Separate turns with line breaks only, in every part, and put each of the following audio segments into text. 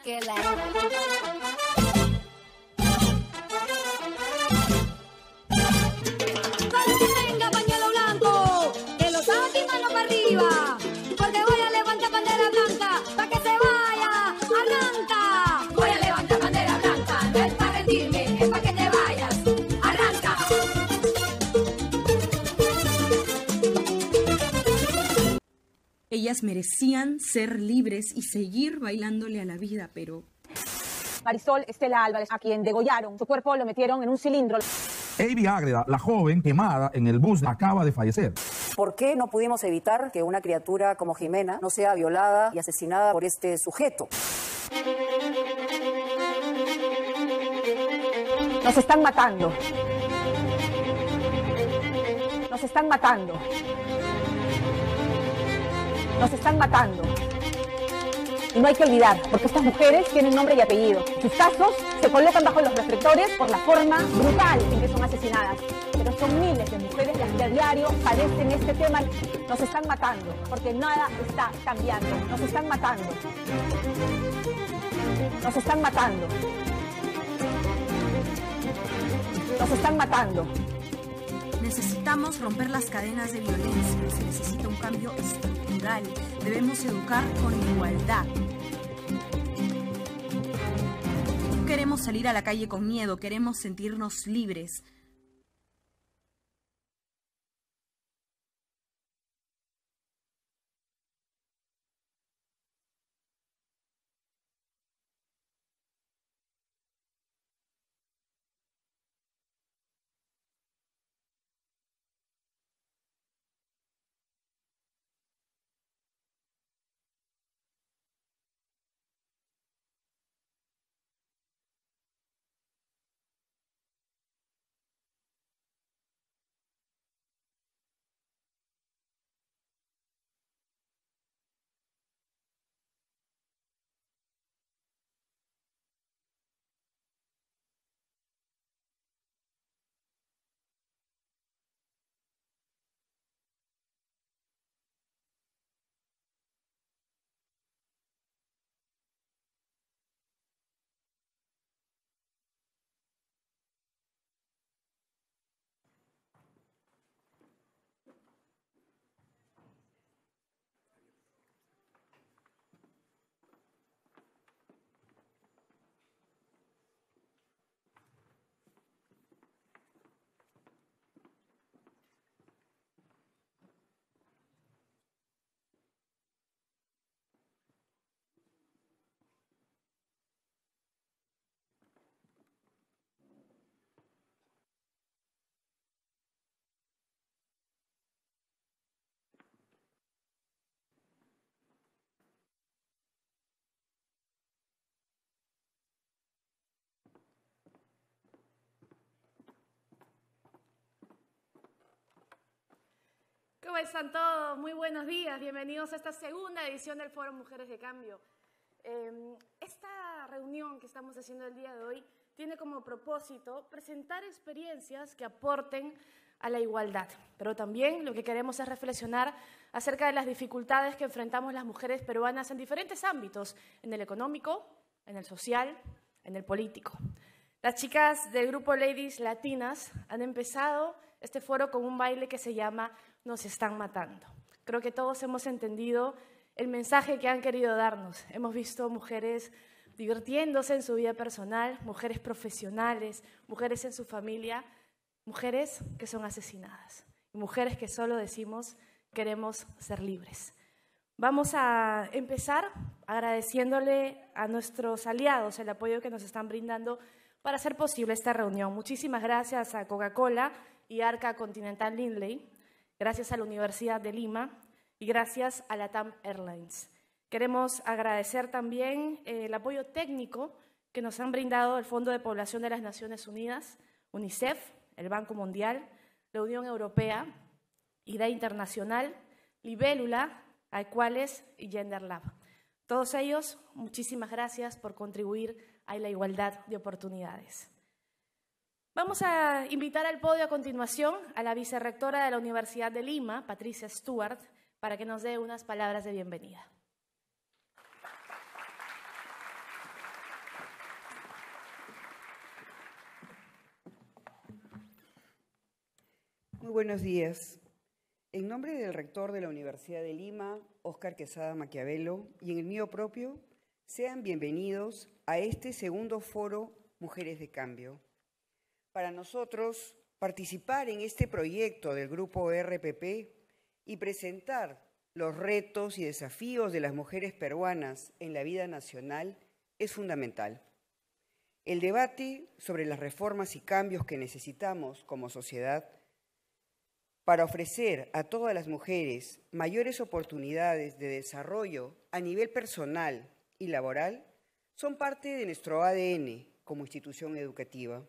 que la... Venga, pañuelo blanco, que lo saque y mano para arriba, porque voy a levantar bandera blanca, para que se vaya, arranca. Voy a levantar bandera blanca, no es para rendirme, es para que te vayas, arranca.
Ellas merecían ser libres y seguir bailándole a la vida, pero...
Marisol Estela Álvarez, a quien degollaron, su cuerpo lo metieron en un cilindro.
Avi Ágreda, la joven quemada en el bus, acaba de fallecer.
¿Por qué no pudimos evitar que una criatura como Jimena no sea violada y asesinada por este sujeto?
Nos están matando. Nos están matando. Nos están matando. Y no hay que olvidar, porque estas mujeres tienen nombre y apellido. Sus casos se colocan bajo los reflectores por la forma brutal en que son asesinadas. Pero son miles de mujeres las que a diario padecen este tema. Nos están matando, porque nada está cambiando. Nos están matando. Nos están matando. Nos están matando.
Necesitamos romper las cadenas de violencia, se necesita un cambio estructural, debemos educar con igualdad. No queremos salir a la calle con miedo, queremos sentirnos libres.
¿Cómo están todos? Muy buenos días. Bienvenidos a esta segunda edición del Foro Mujeres de Cambio. Esta reunión que estamos haciendo el día de hoy tiene como propósito presentar experiencias que aporten a la igualdad, pero también lo que queremos es reflexionar acerca de las dificultades que enfrentamos las mujeres peruanas en diferentes ámbitos, en el económico, en el social, en el político. Las chicas del grupo Ladies Latinas han empezado este foro con un baile que se llama Nos están matando. Creo que todos hemos entendido el mensaje que han querido darnos. Hemos visto mujeres divirtiéndose en su vida personal, mujeres profesionales, mujeres en su familia, mujeres que son asesinadas, y mujeres que solo decimos queremos ser libres. Vamos a empezar agradeciéndole a nuestros aliados el apoyo que nos están brindando para hacer posible esta reunión. Muchísimas gracias a Coca-Cola y Arca Continental Lindley, gracias a la Universidad de Lima y gracias a LATAM Airlines. Queremos agradecer también el apoyo técnico que nos han brindado el Fondo de Población de las Naciones Unidas, UNICEF, el Banco Mundial, la Unión Europea, IDEA Internacional, Libélula, Equales y Gender Lab. Todos ellos, muchísimas gracias por contribuir a la igualdad de oportunidades. Vamos a invitar al podio a continuación a la vicerrectora de la Universidad de Lima, Patricia Stewart, para que nos dé unas palabras de bienvenida.
Muy buenos días. En nombre del rector de la Universidad de Lima, Óscar Quesada Maquiavelo, y en el mío propio, sean bienvenidos a este segundo foro Mujeres de Cambio. Para nosotros, participar en este proyecto del Grupo RPP y presentar los retos y desafíos de las mujeres peruanas en la vida nacional es fundamental. El debate sobre las reformas y cambios que necesitamos como sociedad para ofrecer a todas las mujeres mayores oportunidades de desarrollo a nivel personal y laboral son parte de nuestro ADN como institución educativa.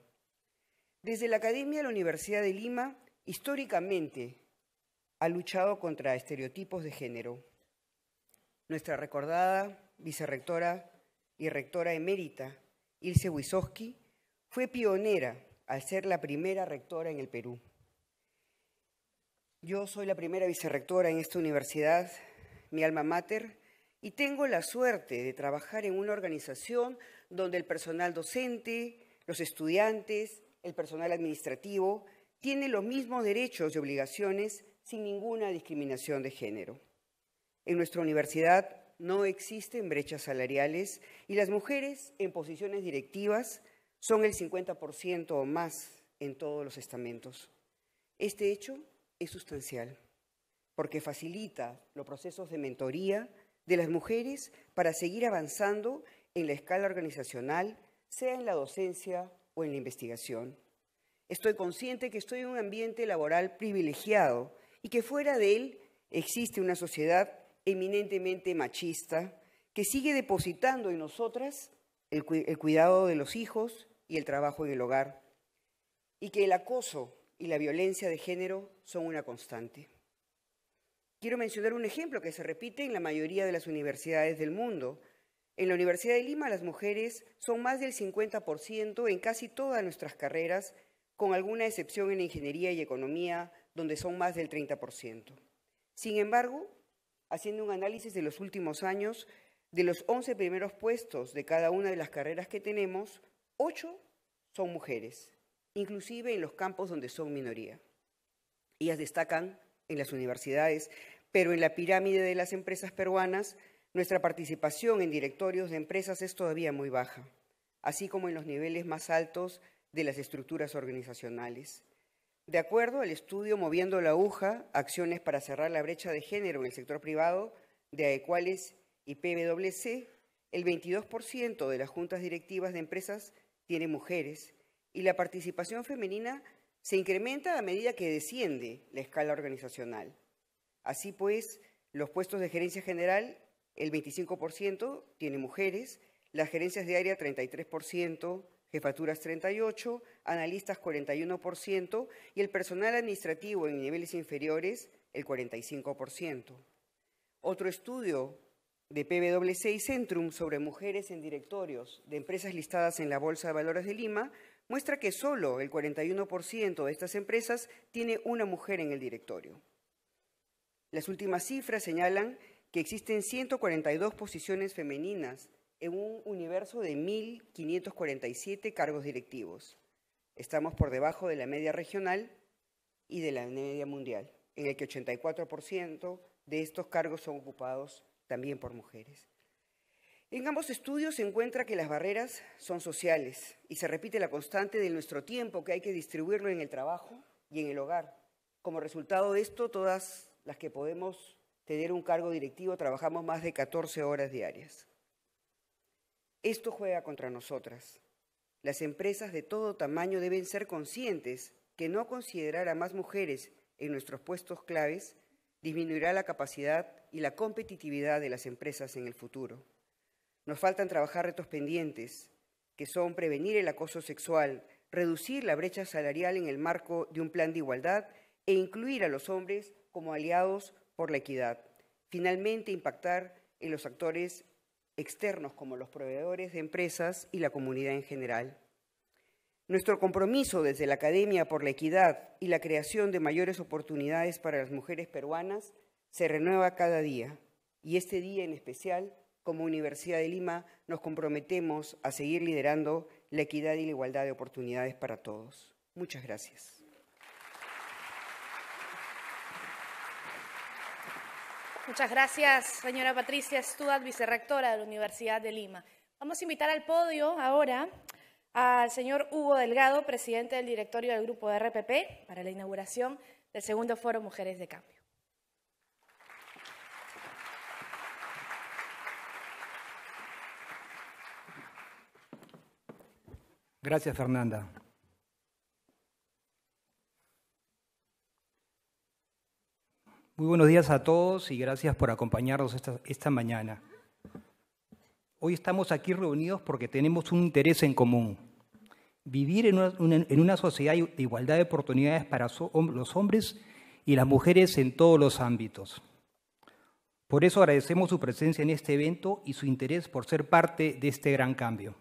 Desde la Academia de la Universidad de Lima, históricamente, ha luchado contra estereotipos de género. Nuestra recordada vicerrectora y rectora emérita, Ilse Wisowski, fue pionera al ser la primera rectora en el Perú. Yo soy la primera vicerrectora en esta universidad, mi alma mater, y tengo la suerte de trabajar en una organización donde el personal docente, los estudiantes, el personal administrativo, tiene los mismos derechos y obligaciones sin ninguna discriminación de género. En nuestra universidad no existen brechas salariales y las mujeres en posiciones directivas son el 50% o más en todos los estamentos. Este hecho es sustancial porque facilita los procesos de mentoría de las mujeres para seguir avanzando en la escala organizacional, sea en la docencia o en la investigación. Estoy consciente que estoy en un ambiente laboral privilegiado y que fuera de él existe una sociedad eminentemente machista que sigue depositando en nosotras el cuidado de los hijos y el trabajo en el hogar, y que el acoso y la violencia de género son una constante. Quiero mencionar un ejemplo que se repite en la mayoría de las universidades del mundo. En la Universidad de Lima las mujeres son más del 50% en casi todas nuestras carreras, con alguna excepción en ingeniería y economía, donde son más del 30%. Sin embargo, haciendo un análisis de los últimos años, de los 11 primeros puestos de cada una de las carreras que tenemos, 8 son mujeres, inclusive en los campos donde son minoría. Ellas destacan en las universidades, pero en la pirámide de las empresas peruanas, nuestra participación en directorios de empresas es todavía muy baja, así como en los niveles más altos de las estructuras organizacionales. De acuerdo al estudio Moviendo la Aguja, acciones para cerrar la brecha de género en el sector privado de Aequales y PwC, el 22% de las juntas directivas de empresas tiene mujeres y la participación femenina se incrementa a medida que desciende la escala organizacional. Así pues, los puestos de gerencia general, el 25% tiene mujeres, las gerencias de área 33%, jefaturas 38%, analistas 41% y el personal administrativo en niveles inferiores el 45%. Otro estudio de PwC y Centrum sobre mujeres en directorios de empresas listadas en la Bolsa de Valores de Lima muestra que solo el 41% de estas empresas tiene una mujer en el directorio. Las últimas cifras señalan que existen 142 posiciones femeninas en un universo de 1.547 cargos directivos. Estamos por debajo de la media regional y de la media mundial, en el que 84% de estos cargos son ocupados también por mujeres. En ambos estudios se encuentra que las barreras son sociales y se repite la constante de nuestro tiempo que hay que distribuirlo en el trabajo y en el hogar. Como resultado de esto, todas las que podemos tener un cargo directivo trabajamos más de 14 horas diarias. Esto juega contra nosotras. Las empresas de todo tamaño deben ser conscientes que no considerar a más mujeres en nuestros puestos claves disminuirá la capacidad y la competitividad de las empresas en el futuro. Nos faltan trabajar retos pendientes, que son prevenir el acoso sexual, reducir la brecha salarial en el marco de un plan de igualdad e incluir a los hombres como aliados por la equidad. Finalmente, impactar en los actores externos como los proveedores de empresas y la comunidad en general. Nuestro compromiso desde la Academia por la Equidad y la creación de mayores oportunidades para las mujeres peruanas se renueva cada día, y este día en especial, como Universidad de Lima, nos comprometemos a seguir liderando la equidad y la igualdad de oportunidades para todos. Muchas gracias.
Muchas gracias, señora Patricia Stuart, vicerrectora de la Universidad de Lima. Vamos a invitar al podio ahora al señor Hugo Delgado, presidente del directorio del Grupo de RPP, para la inauguración del segundo Foro Mujeres de Cambio.
Gracias, Fernanda. Muy buenos días a todos y gracias por acompañarnos esta mañana. Hoy estamos aquí reunidos porque tenemos un interés en común: vivir en una sociedad de igualdad de oportunidades para los hombres y las mujeres en todos los ámbitos. Por eso agradecemos su presencia en este evento y su interés por ser parte de este gran cambio.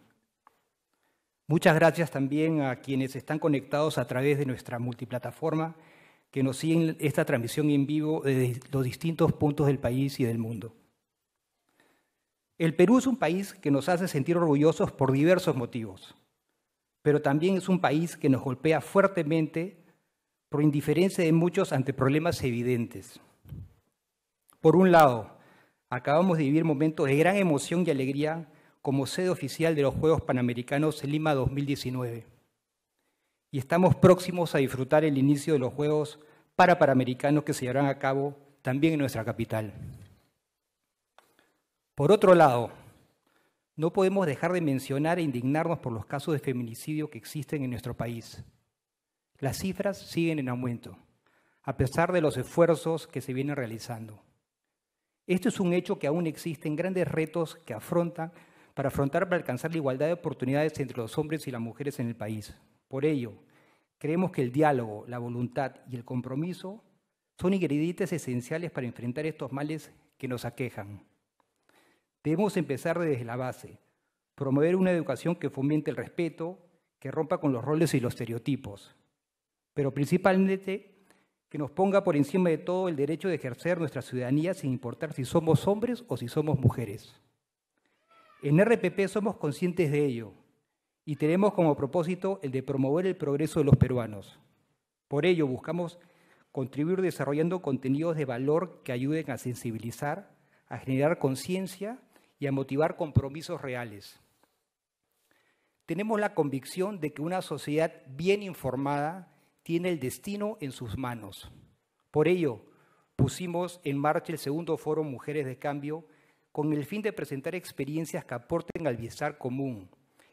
Muchas gracias también a quienes están conectados a través de nuestra multiplataforma, que nos siguen esta transmisión en vivo desde los distintos puntos del país y del mundo. El Perú es un país que nos hace sentir orgullosos por diversos motivos, pero también es un país que nos golpea fuertemente por indiferencia de muchos ante problemas evidentes. Por un lado, acabamos de vivir momentos de gran emoción y alegría como sede oficial de los Juegos Panamericanos en Lima 2019. Y estamos próximos a disfrutar el inicio de los Juegos Panamericanos que se llevarán a cabo también en nuestra capital. Por otro lado, no podemos dejar de mencionar e indignarnos por los casos de feminicidio que existen en nuestro país. Las cifras siguen en aumento, a pesar de los esfuerzos que se vienen realizando. Esto es un hecho que aún existen grandes retos para alcanzar la igualdad de oportunidades entre los hombres y las mujeres en el país. Por ello, creemos que el diálogo, la voluntad y el compromiso son ingredientes esenciales para enfrentar estos males que nos aquejan. Debemos empezar desde la base, promover una educación que fomente el respeto, que rompa con los roles y los estereotipos, pero principalmente que nos ponga por encima de todo el derecho de ejercer nuestra ciudadanía sin importar si somos hombres o si somos mujeres. En RPP somos conscientes de ello y tenemos como propósito el de promover el progreso de los peruanos. Por ello buscamos contribuir desarrollando contenidos de valor que ayuden a sensibilizar, a generar conciencia y a motivar compromisos reales. Tenemos la convicción de que una sociedad bien informada tiene el destino en sus manos. Por ello, pusimos en marcha el segundo Foro Mujeres de Cambio con el fin de presentar experiencias que aporten al bienestar común,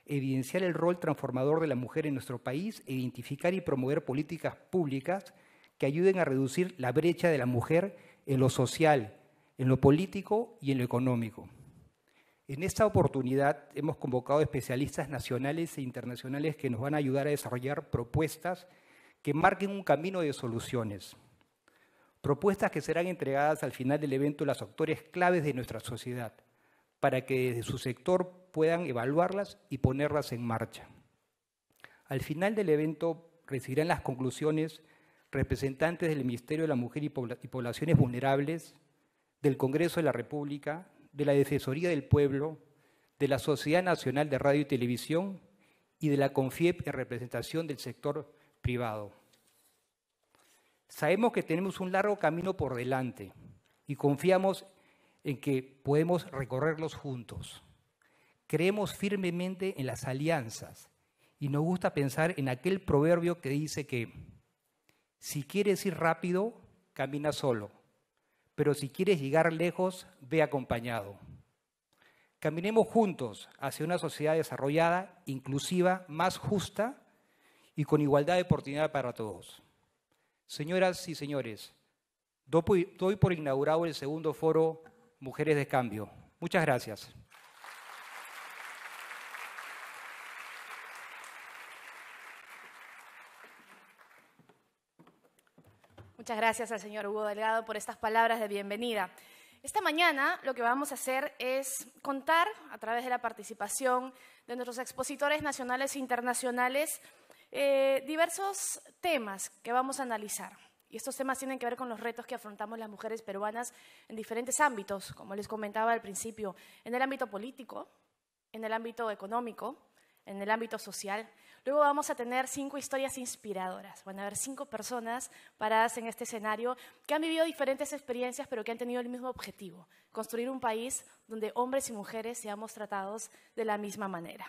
evidenciar el rol transformador de la mujer en nuestro país e identificar y promover políticas públicas que ayuden a reducir la brecha de la mujer en lo social, en lo político y en lo económico. En esta oportunidad hemos convocado especialistas nacionales e internacionales que nos van a ayudar a desarrollar propuestas que marquen un camino de soluciones. Propuestas que serán entregadas al final del evento a los actores claves de nuestra sociedad, para que desde su sector puedan evaluarlas y ponerlas en marcha. Al final del evento recibirán las conclusiones representantes del Ministerio de la Mujer y Poblaciones Vulnerables, del Congreso de la República, de la Defensoría del Pueblo, de la Sociedad Nacional de Radio y Televisión y de la CONFIEP en representación del sector privado. Sabemos que tenemos un largo camino por delante y confiamos en que podemos recorrerlos juntos. Creemos firmemente en las alianzas y nos gusta pensar en aquel proverbio que dice que si quieres ir rápido, camina solo, pero si quieres llegar lejos, ve acompañado. Caminemos juntos hacia una sociedad desarrollada, inclusiva, más justa y con igualdad de oportunidad para todos. Señoras y señores, doy por inaugurado el segundo Foro Mujeres de Cambio. Muchas gracias.
Muchas gracias al señor Hugo Delgado por estas palabras de bienvenida. Esta mañana lo que vamos a hacer es contar, a través de la participación de nuestros expositores nacionales e internacionales, diversos temas que vamos a analizar. Y estos temas tienen que ver con los retos que afrontamos las mujeres peruanas en diferentes ámbitos, como les comentaba al principio, en el ámbito político, en el ámbito económico, en el ámbito social. Luego vamos a tener 5 historias inspiradoras. Van a haber 5 personas paradas en este escenario que han vivido diferentes experiencias, pero que han tenido el mismo objetivo: construir un país donde hombres y mujeres seamos tratados de la misma manera.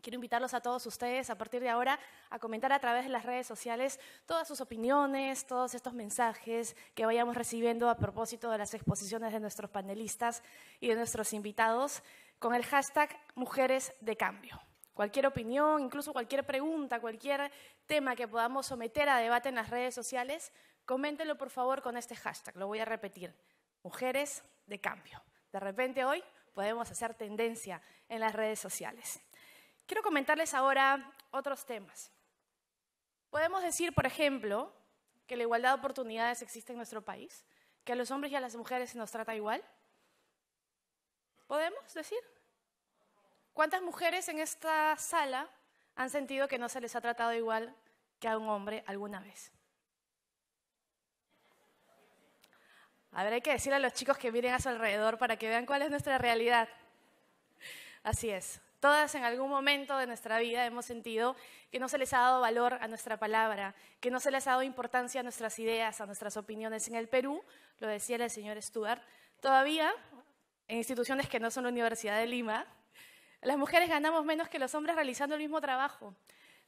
Quiero invitarlos a todos ustedes a partir de ahora a comentar a través de las redes sociales todas sus opiniones, todos estos mensajes que vayamos recibiendo a propósito de las exposiciones de nuestros panelistas y de nuestros invitados con el hashtag Mujeres de Cambio. Cualquier opinión, incluso cualquier pregunta, cualquier tema que podamos someter a debate en las redes sociales, coméntenlo por favor con este hashtag. Lo voy a repetir: Mujeres de Cambio. De repente hoy podemos hacer tendencia en las redes sociales. Quiero comentarles ahora otros temas. Podemos decir, por ejemplo, que la igualdad de oportunidades existe en nuestro país, que a los hombres y a las mujeres se nos trata igual. ¿Podemos decir? ¿Cuántas mujeres en esta sala han sentido que no se les ha tratado igual que a un hombre alguna vez? A ver, hay que decirle a los chicos que miren a su alrededor para que vean cuál es nuestra realidad. Así es. Todas en algún momento de nuestra vida hemos sentido que no se les ha dado valor a nuestra palabra, que no se les ha dado importancia a nuestras ideas, a nuestras opiniones. En el Perú, lo decía el señor Stuart, todavía en instituciones que no son la Universidad de Lima, las mujeres ganamos menos que los hombres realizando el mismo trabajo.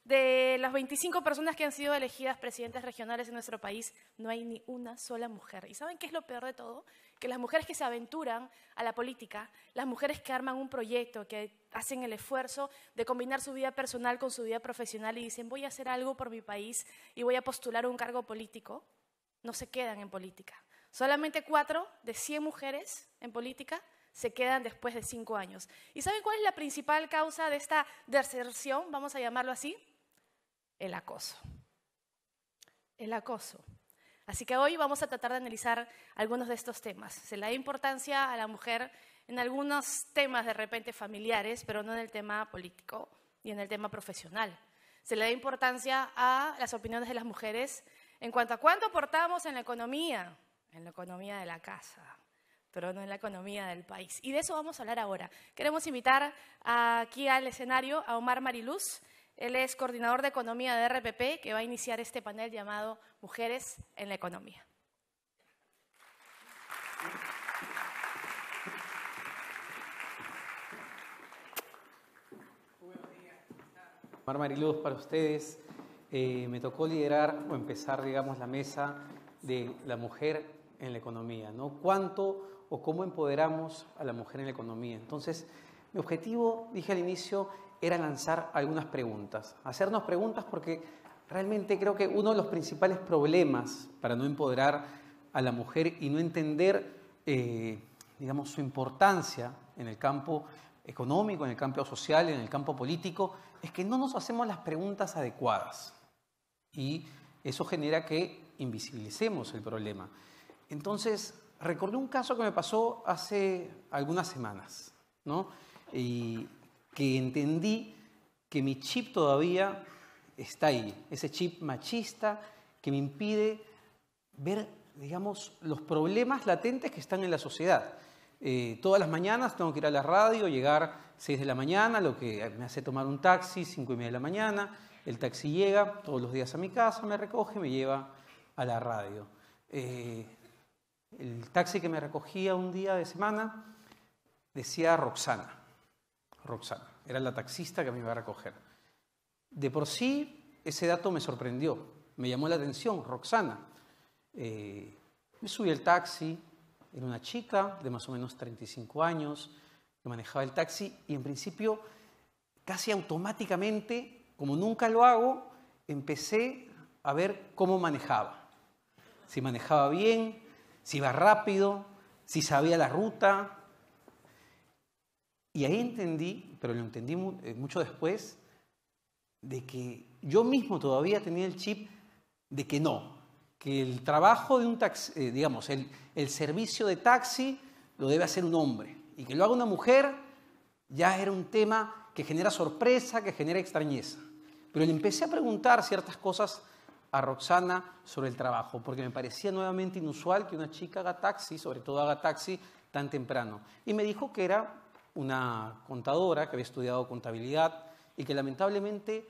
De las 25 personas que han sido elegidas presidentes regionales en nuestro país, no hay ni una sola mujer. ¿Y saben qué es lo peor de todo? Que las mujeres que se aventuran a la política, las mujeres que arman un proyecto, que hacen el esfuerzo de combinar su vida personal con su vida profesional y dicen voy a hacer algo por mi país y voy a postular un cargo político, no se quedan en política. Solamente 4 de 100 mujeres en política se quedan después de 5 años. ¿Y saben cuál es la principal causa de esta deserción? Vamos a llamarlo así. El acoso. El acoso. Así que hoy vamos a tratar de analizar algunos de estos temas. Se le da importancia a la mujer en algunos temas de repente familiares, pero no en el tema político y en el tema profesional. Se le da importancia a las opiniones de las mujeres en cuanto a cuánto aportamos en la economía de la casa, pero no en la economía del país. Y de eso vamos a hablar ahora. Queremos invitar aquí al escenario a Omar Mariluz. Él es coordinador de economía de RPP, que va a iniciar este panel llamado Mujeres en la Economía.
Buenos días. Omar Mariluz para ustedes. Me tocó liderar o empezar, digamos, la mesa de la mujer en la economía, ¿no? ¿Cuánto o cómo empoderamos a la mujer en la economía? Entonces, mi objetivo, dije al inicio, era lanzar algunas preguntas, hacernos preguntas porque realmente creo que uno de los principales problemas para no empoderar a la mujer y no entender, digamos, su importancia en el campo económico, en el campo social, en el campo político, es que no nos hacemos las preguntas adecuadas y eso genera que invisibilicemos el problema. Entonces, recordé un caso que me pasó hace algunas semanas, ¿no? Y que entendí que mi chip todavía está ahí, ese chip machista que me impide ver, digamos, los problemas latentes que están en la sociedad. Todas las mañanas tengo que ir a la radio, llegar 6 de la mañana, lo que me hace tomar un taxi, 5:30 de la mañana. El taxi llega todos los días a mi casa, me recoge y me lleva a la radio. El taxi que me recogía un día de semana decía Roxana. Roxana, era la taxista que me iba a recoger. De por sí, ese dato me sorprendió, me llamó la atención, Roxana. Me subí al taxi, era una chica de más o menos 35 años, que manejaba el taxi y en principio, casi automáticamente, como nunca lo hago, empecé a ver cómo manejaba. Si manejaba bien, si iba rápido, si sabía la ruta. Y ahí entendí, pero lo entendí mucho después, de que yo mismo todavía tenía el chip de que no, que el trabajo de un taxi, digamos, el servicio de taxi lo debe hacer un hombre y que lo haga una mujer ya era un tema que genera sorpresa, que genera extrañeza. Pero le empecé a preguntar ciertas cosas a Roxana sobre el trabajo, porque me parecía nuevamente inusual que una chica haga taxi, sobre todo haga taxi tan temprano. Y me dijo que era una contadora que había estudiado contabilidad y que lamentablemente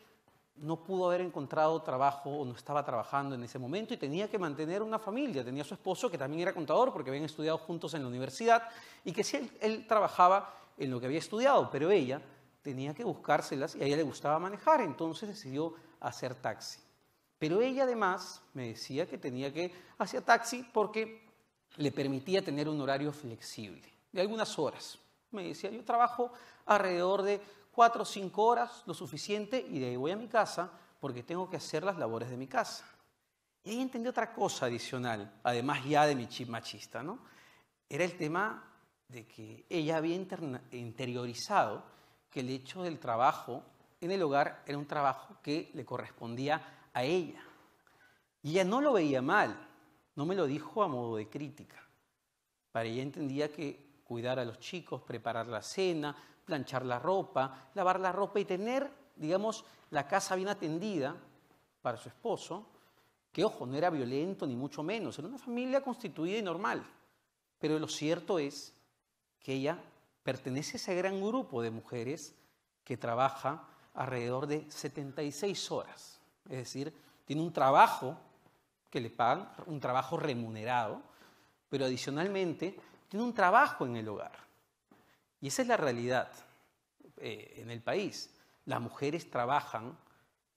no pudo haber encontrado trabajo o no estaba trabajando en ese momento y tenía que mantener una familia. Tenía a su esposo, que también era contador, porque habían estudiado juntos en la universidad, y que sí, él trabajaba en lo que había estudiado, pero ella tenía que buscárselas y a ella le gustaba manejar, entonces decidió hacer taxi. Pero ella además me decía que tenía que hacer taxi porque le permitía tener un horario flexible, de algunas horas. Me decía, yo trabajo alrededor de 4 o 5 horas, lo suficiente, y de ahí voy a mi casa porque tengo que hacer las labores de mi casa. Y ahí entendí otra cosa adicional, además ya de mi chip machista, ¿no? Era el tema de que ella había interiorizado que el hecho del trabajo en el hogar era un trabajo que le correspondía a ella. Y ella no lo veía mal, no me lo dijo a modo de crítica. Para ella entendía que cuidar a los chicos, preparar la cena, planchar la ropa, lavar la ropa y tener, digamos, la casa bien atendida para su esposo, que, ojo, no era violento ni mucho menos, era una familia constituida y normal. Pero lo cierto es que ella pertenece a ese gran grupo de mujeres que trabaja alrededor de 76 horas. Es decir, tiene un trabajo que le pagan, un trabajo remunerado, pero adicionalmente tiene un trabajo en el hogar. Y esa es la realidad en el país. Las mujeres trabajan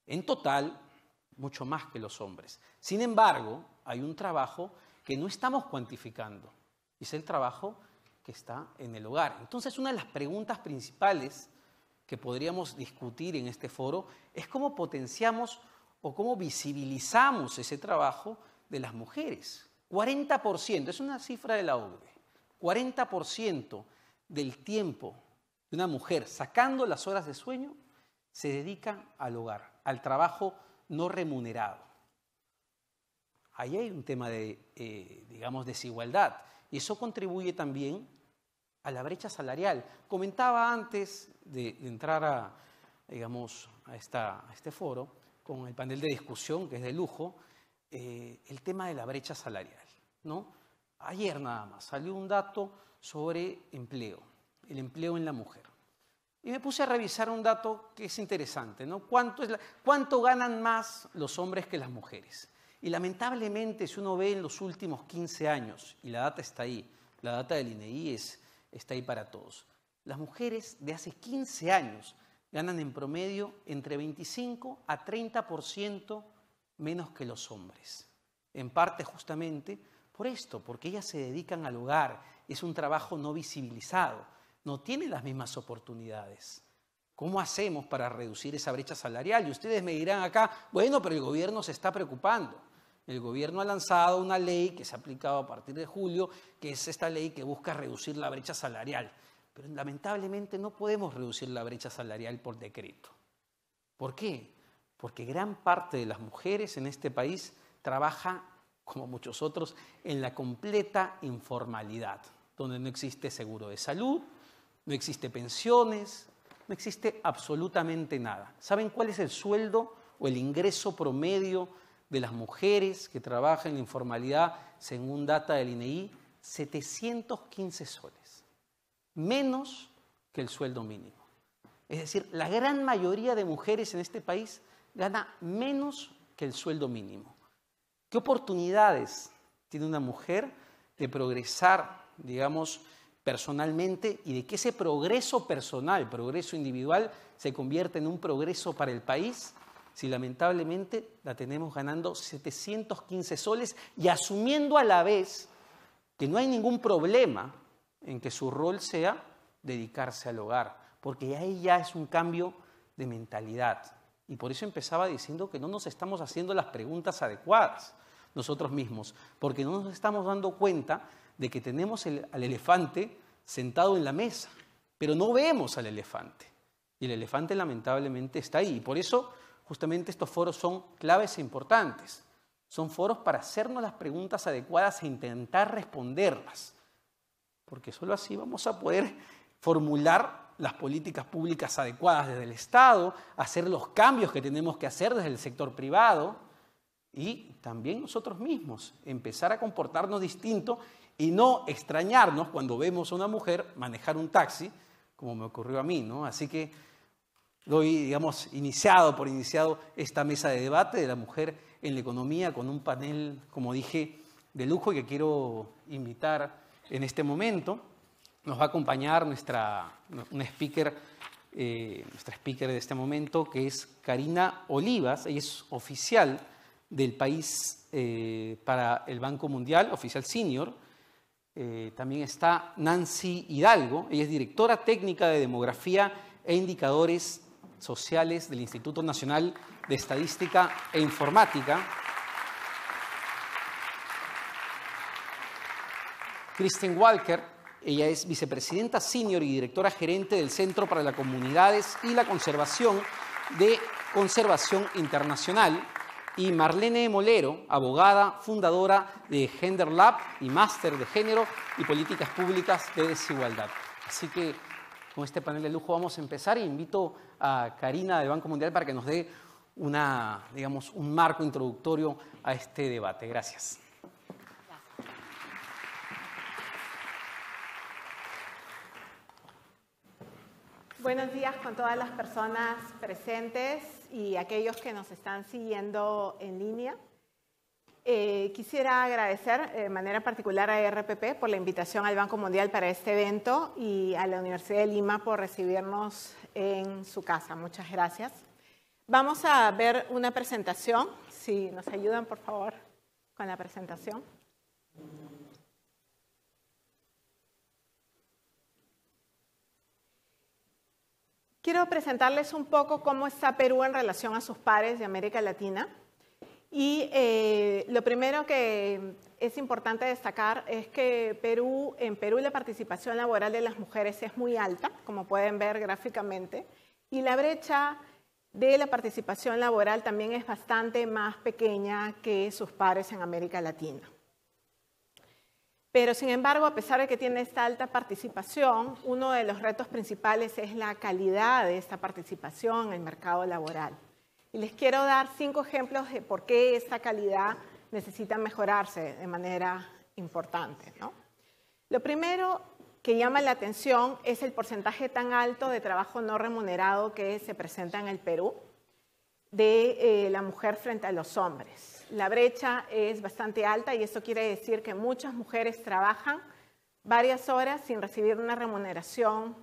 en total mucho más que los hombres. Sin embargo, hay un trabajo que no estamos cuantificando. Y es el trabajo que está en el hogar. Entonces, una de las preguntas principales que podríamos discutir en este foro es cómo potenciamos o cómo visibilizamos ese trabajo de las mujeres. 40%, es una cifra de la OCDE, 40% del tiempo de una mujer sacando las horas de sueño se dedica al hogar, al trabajo no remunerado. Ahí hay un tema de, digamos, desigualdad, y eso contribuye también a la brecha salarial. Comentaba antes de entrar digamos, a este foro, con el panel de discusión, que es de lujo, el tema de la brecha salarial, ¿no? Ayer nada más salió un dato sobre empleo, el empleo en la mujer. Y me puse a revisar un dato que es interesante, ¿no? ¿Cuánto ganan más los hombres que las mujeres? Y lamentablemente, si uno ve en los últimos 15 años, y la data está ahí, la data del INEGI está ahí para todos, las mujeres de hace 15 años ganan en promedio entre 25 a 30% menos que los hombres. En parte justamente por esto, porque ellas se dedican al hogar, es un trabajo no visibilizado, no tienen las mismas oportunidades. ¿Cómo hacemos para reducir esa brecha salarial? Y ustedes me dirán acá, bueno, pero el gobierno se está preocupando. El gobierno ha lanzado una ley que se ha aplicado a partir de julio, que es esta ley que busca reducir la brecha salarial. Pero lamentablemente no podemos reducir la brecha salarial por decreto. ¿Por qué? Porque gran parte de las mujeres en este país trabaja, como muchos otros, en la completa informalidad, donde no existe seguro de salud, no existe pensiones, no existe absolutamente nada. ¿Saben cuál es el sueldo o el ingreso promedio de las mujeres que trabajan en la informalidad según data del INEGI? 715 soles. Menos que el sueldo mínimo. Es decir, la gran mayoría de mujeres en este país gana menos que el sueldo mínimo. ¿Qué oportunidades tiene una mujer de progresar, digamos, personalmente, y de que ese progreso personal, progreso individual, se convierta en un progreso para el país, si lamentablemente la tenemos ganando 715 soles y asumiendo a la vez que no hay ningún problema en que su rol sea dedicarse al hogar, porque ahí ya es un cambio de mentalidad. Y por eso empezaba diciendo que no nos estamos haciendo las preguntas adecuadas nosotros mismos, porque no nos estamos dando cuenta de que tenemos al elefante sentado en la mesa, pero no vemos al elefante. Y el elefante lamentablemente está ahí. Y por eso justamente estos foros son claves e importantes. Son foros para hacernos las preguntas adecuadas e intentar responderlas. Porque solo así vamos a poder formular las políticas públicas adecuadas desde el Estado, hacer los cambios que tenemos que hacer desde el sector privado y también nosotros mismos, empezar a comportarnos distinto y no extrañarnos cuando vemos a una mujer manejar un taxi, como me ocurrió a mí, ¿no? Así que doy, digamos, iniciado esta mesa de debate de la mujer en la economía con un panel, como dije, de lujo y que quiero invitar en este momento. Nos va a acompañar nuestra speaker de este momento, que es Karina Olivas. Ella es oficial del país para el Banco Mundial, oficial senior. También está Nancy Hidalgo. Ella es directora técnica de demografía e indicadores sociales del Instituto Nacional de Estadística e Informática. Kristen Walker, ella es vicepresidenta senior y directora gerente del Centro para las Comunidades y la Conservación de Conservación Internacional. Y Marlene Molero, abogada, fundadora de Gender Lab y máster de Género y Políticas Públicas de Desigualdad. Así que con este panel de lujo vamos a empezar. Invito a Karina del Banco Mundial para que nos dé un marco introductorio a este debate. Gracias.
Buenos días con todas las personas presentes y aquellos que nos están siguiendo en línea. Quisiera agradecer de manera particular a RPP por la invitación al Banco Mundial para este evento y a la Universidad de Lima por recibirnos en su casa. Muchas gracias. Vamos a ver una presentación. Si nos ayudan, por favor, con la presentación. Quiero presentarles un poco cómo está Perú en relación a sus pares de América Latina. Y lo primero que es importante destacar es que en Perú la participación laboral de las mujeres es muy alta, como pueden ver gráficamente, y la brecha de la participación laboral también es bastante más pequeña que sus pares en América Latina. Pero, sin embargo, a pesar de que tiene esta alta participación, uno de los retos principales es la calidad de esta participación en el mercado laboral. Y les quiero dar 5 ejemplos de por qué esta calidad necesita mejorarse de manera importante, ¿no? Lo primero que llama la atención es el porcentaje tan alto de trabajo no remunerado que se presenta en el Perú de la mujer frente a los hombres. La brecha es bastante alta y esto quiere decir que muchas mujeres trabajan varias horas sin recibir una remuneración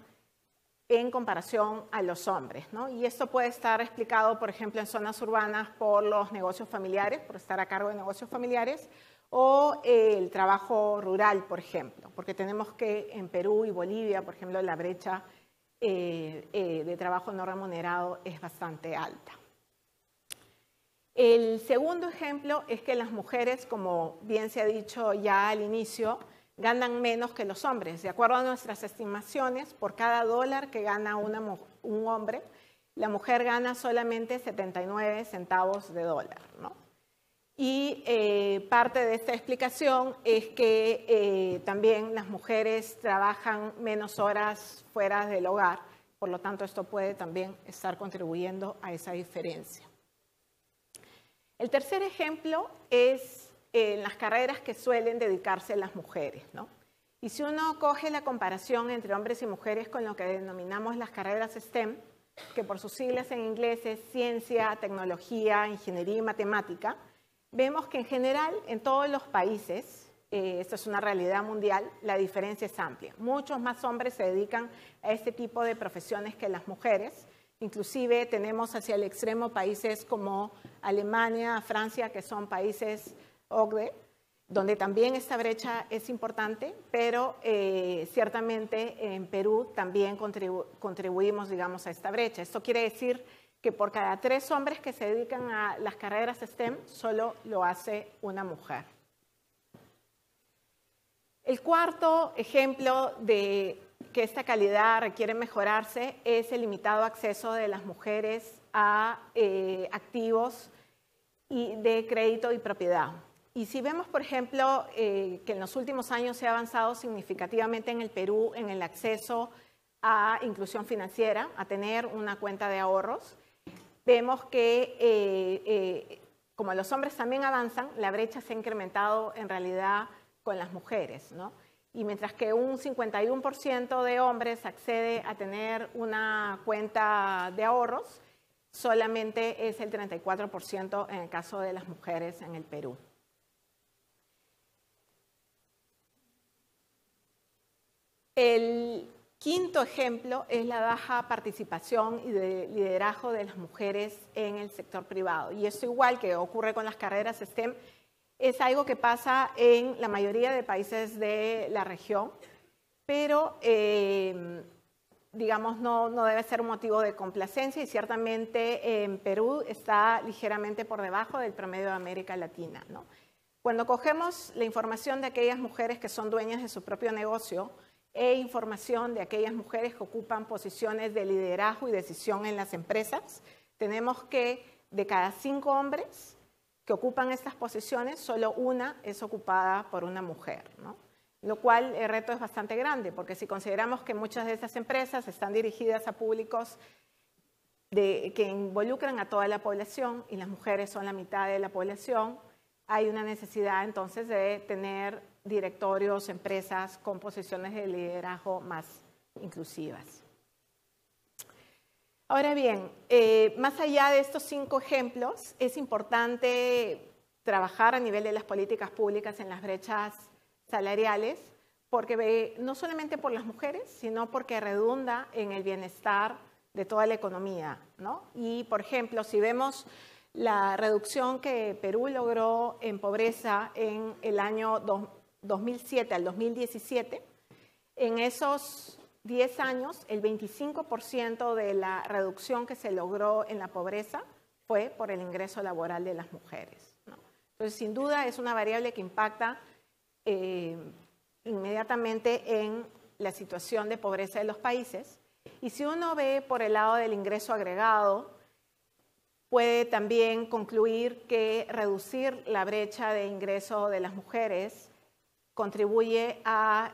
en comparación a los hombres, ¿no? Y esto puede estar explicado, por ejemplo, en zonas urbanas por los negocios familiares, por estar a cargo de negocios familiares, o el trabajo rural, por ejemplo, porque tenemos que en Perú y Bolivia, por ejemplo, la brecha de trabajo no remunerado es bastante alta. El segundo ejemplo es que las mujeres, como bien se ha dicho ya al inicio, ganan menos que los hombres. De acuerdo a nuestras estimaciones, por cada dólar que gana un hombre, la mujer gana solamente 79 centavos de dólar, ¿no? Y parte de esta explicación es que también las mujeres trabajan menos horas fuera del hogar, por lo tanto esto puede también estar contribuyendo a esa diferencia. El tercer ejemplo es las carreras que suelen dedicarse las mujeres, ¿no? Y si uno coge la comparación entre hombres y mujeres con lo que denominamos las carreras STEM, que por sus siglas en inglés es ciencia, tecnología, ingeniería y matemática, vemos que en general en todos los países, esto es una realidad mundial, la diferencia es amplia. Muchos más hombres se dedican a este tipo de profesiones que las mujeres. Inclusive tenemos hacia el extremo países como Alemania, Francia, que son países OCDE, donde también esta brecha es importante, pero ciertamente en Perú también contribuimos, digamos, a esta brecha. Esto quiere decir que por cada 3 hombres que se dedican a las carreras STEM, solo lo hace una mujer. El cuarto ejemplo de que esta calidad requiere mejorarse es el limitado acceso de las mujeres a activos de crédito y propiedad. Y si vemos, por ejemplo, que en los últimos años se ha avanzado significativamente en el Perú en el acceso a inclusión financiera, a tener una cuenta de ahorros, vemos que como los hombres también avanzan, la brecha se ha incrementado en realidad con las mujeres, ¿no? Y mientras que un 51% de hombres accede a tener una cuenta de ahorros, solamente es el 34% en el caso de las mujeres en el Perú. El quinto ejemplo es la baja participación y de liderazgo de las mujeres en el sector privado. Y esto, igual que ocurre con las carreras STEM, es algo que pasa en la mayoría de países de la región, pero digamos no debe ser un motivo de complacencia, y ciertamente en Perú está ligeramente por debajo del promedio de América Latina, ¿no? Cuando cogemos la información de aquellas mujeres que son dueñas de su propio negocio e información de aquellas mujeres que ocupan posiciones de liderazgo y decisión en las empresas, tenemos que de cada 5 hombres que ocupan estas posiciones, solo una es ocupada por una mujer, ¿no? Lo cual el reto es bastante grande, porque si consideramos que muchas de estas empresas están dirigidas a públicos que involucran a toda la población y las mujeres son la mitad de la población, hay una necesidad entonces de tener directorios, empresas con posiciones de liderazgo más inclusivas. Ahora bien, más allá de estos 5 ejemplos, es importante trabajar a nivel de las políticas públicas en las brechas salariales, porque no solamente por las mujeres, sino porque redunda en el bienestar de toda la economía, ¿no? Y, por ejemplo, si vemos la reducción que Perú logró en pobreza en el año 2007 al 2017, en esos 10 años, el 25% de la reducción que se logró en la pobreza fue por el ingreso laboral de las mujeres, ¿no? Entonces, sin duda, es una variable que impacta inmediatamente en la situación de pobreza de los países. Y si uno ve por el lado del ingreso agregado, puede también concluir que reducir la brecha de ingreso de las mujeres contribuye a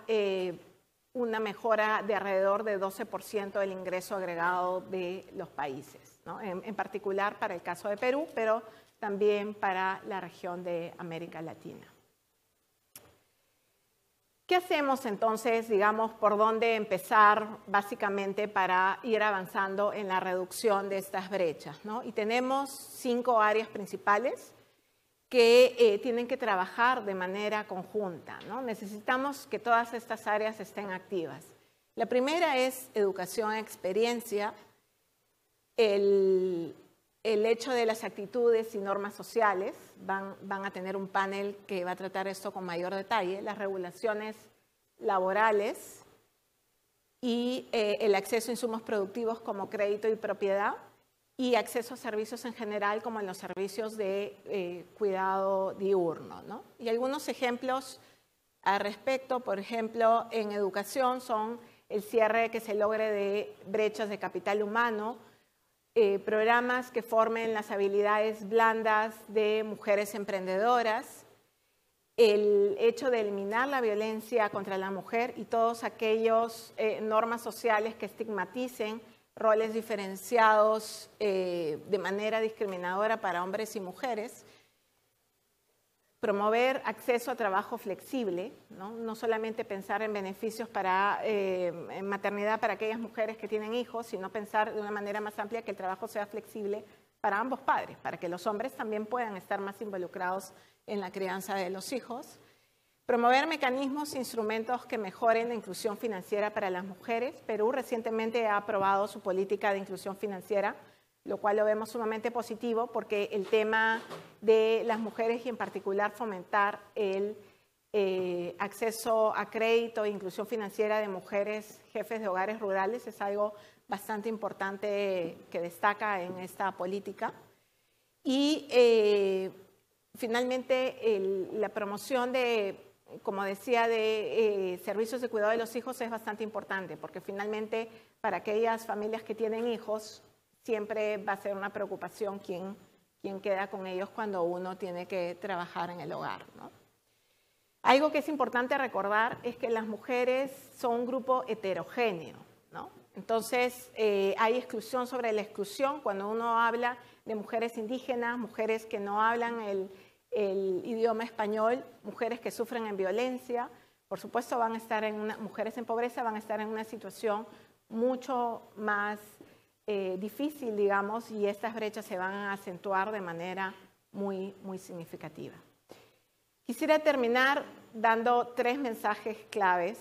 una mejora de alrededor de 12% del ingreso agregado de los países, ¿no? En particular para el caso de Perú, pero también para la región de América Latina. ¿Qué hacemos entonces, digamos, por dónde empezar básicamente para ir avanzando en la reducción de estas brechas, ¿no? Y tenemos 5 áreas principales que tienen que trabajar de manera conjunta, ¿no? Necesitamos que todas estas áreas estén activas. La primera es educación e experiencia, el hecho de las actitudes y normas sociales. Van a tener un panel que va a tratar esto con mayor detalle, las regulaciones laborales y el acceso a insumos productivos como crédito y propiedad, y acceso a servicios en general como en los servicios de cuidado diurno, ¿no? Y algunos ejemplos al respecto, por ejemplo, en educación son el cierre que se logre de brechas de capital humano, programas que formen las habilidades blandas de mujeres emprendedoras, el hecho de eliminar la violencia contra la mujer y todos aquellos normas sociales que estigmaticen roles diferenciados de manera discriminadora para hombres y mujeres, promover acceso a trabajo flexible, ¿no? No solamente pensar en beneficios en maternidad para aquellas mujeres que tienen hijos, sino pensar de una manera más amplia que el trabajo sea flexible para ambos padres, para que los hombres también puedan estar más involucrados en la crianza de los hijos. Promover mecanismos e instrumentos que mejoren la inclusión financiera para las mujeres. Perú recientemente ha aprobado su política de inclusión financiera, lo cual lo vemos sumamente positivo porque el tema de las mujeres y en particular fomentar el acceso a crédito e inclusión financiera de mujeres jefes de hogares rurales es algo bastante importante que destaca en esta política. Y finalmente la promoción de, como decía, de servicios de cuidado de los hijos es bastante importante porque finalmente para aquellas familias que tienen hijos siempre va a ser una preocupación quién queda con ellos cuando uno tiene que trabajar en el hogar, ¿no? Algo que es importante recordar es que las mujeres son un grupo heterogéneo, ¿no? Entonces, hay exclusión sobre la exclusión cuando uno habla de mujeres indígenas, mujeres que no hablan el idioma español, mujeres que sufren en violencia, por supuesto van a estar mujeres en pobreza van a estar en una situación mucho más difícil, digamos, y estas brechas se van a acentuar de manera muy, muy significativa. Quisiera terminar dando 3 mensajes claves.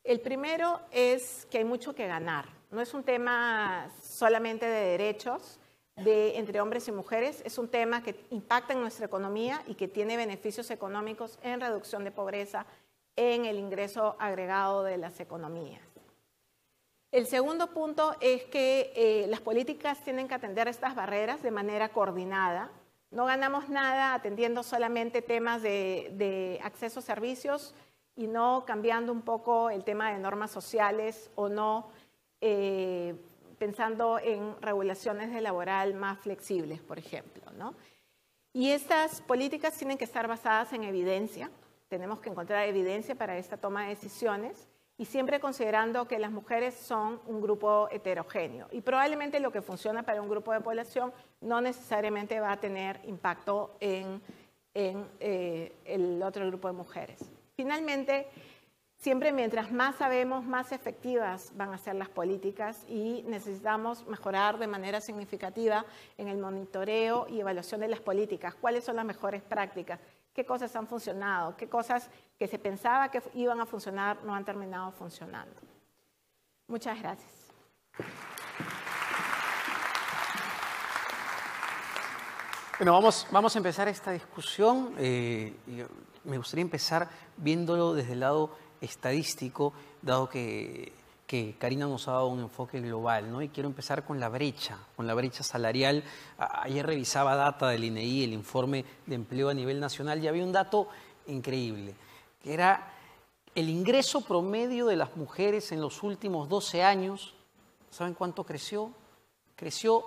El primero es que hay mucho que ganar. No es un tema solamente de derechos entre hombres y mujeres, es un tema que impacta en nuestra economía y que tiene beneficios económicos en reducción de pobreza, en el ingreso agregado de las economías. El segundo punto es que las políticas tienen que atender estas barreras de manera coordinada. No ganamos nada atendiendo solamente temas de acceso a servicios y no cambiando un poco el tema de normas sociales o no pensando en regulaciones de laboral más flexibles, por ejemplo, ¿no? Y estas políticas tienen que estar basadas en evidencia. Tenemos que encontrar evidencia para esta toma de decisiones y siempre considerando que las mujeres son un grupo heterogéneo. Y probablemente lo que funciona para un grupo de población no necesariamente va a tener impacto en el otro grupo de mujeres. Finalmente, siempre mientras más sabemos, más efectivas van a ser las políticas y necesitamos mejorar de manera significativa en el monitoreo y evaluación de las políticas. ¿Cuáles son las mejores prácticas? ¿Qué cosas han funcionado? ¿Qué cosas que se pensaba que iban a funcionar no han terminado funcionando? Muchas gracias.
Bueno, vamos a empezar esta discusión. Me gustaría empezar viéndolo desde el lado estadístico, dado que Karina nos ha dado un enfoque global, ¿no? Y quiero empezar con la brecha salarial. Ayer revisaba data del INEI, el informe de empleo a nivel nacional, y había un dato increíble, que era el ingreso promedio de las mujeres en los últimos 12 años. ¿Saben cuánto creció? Creció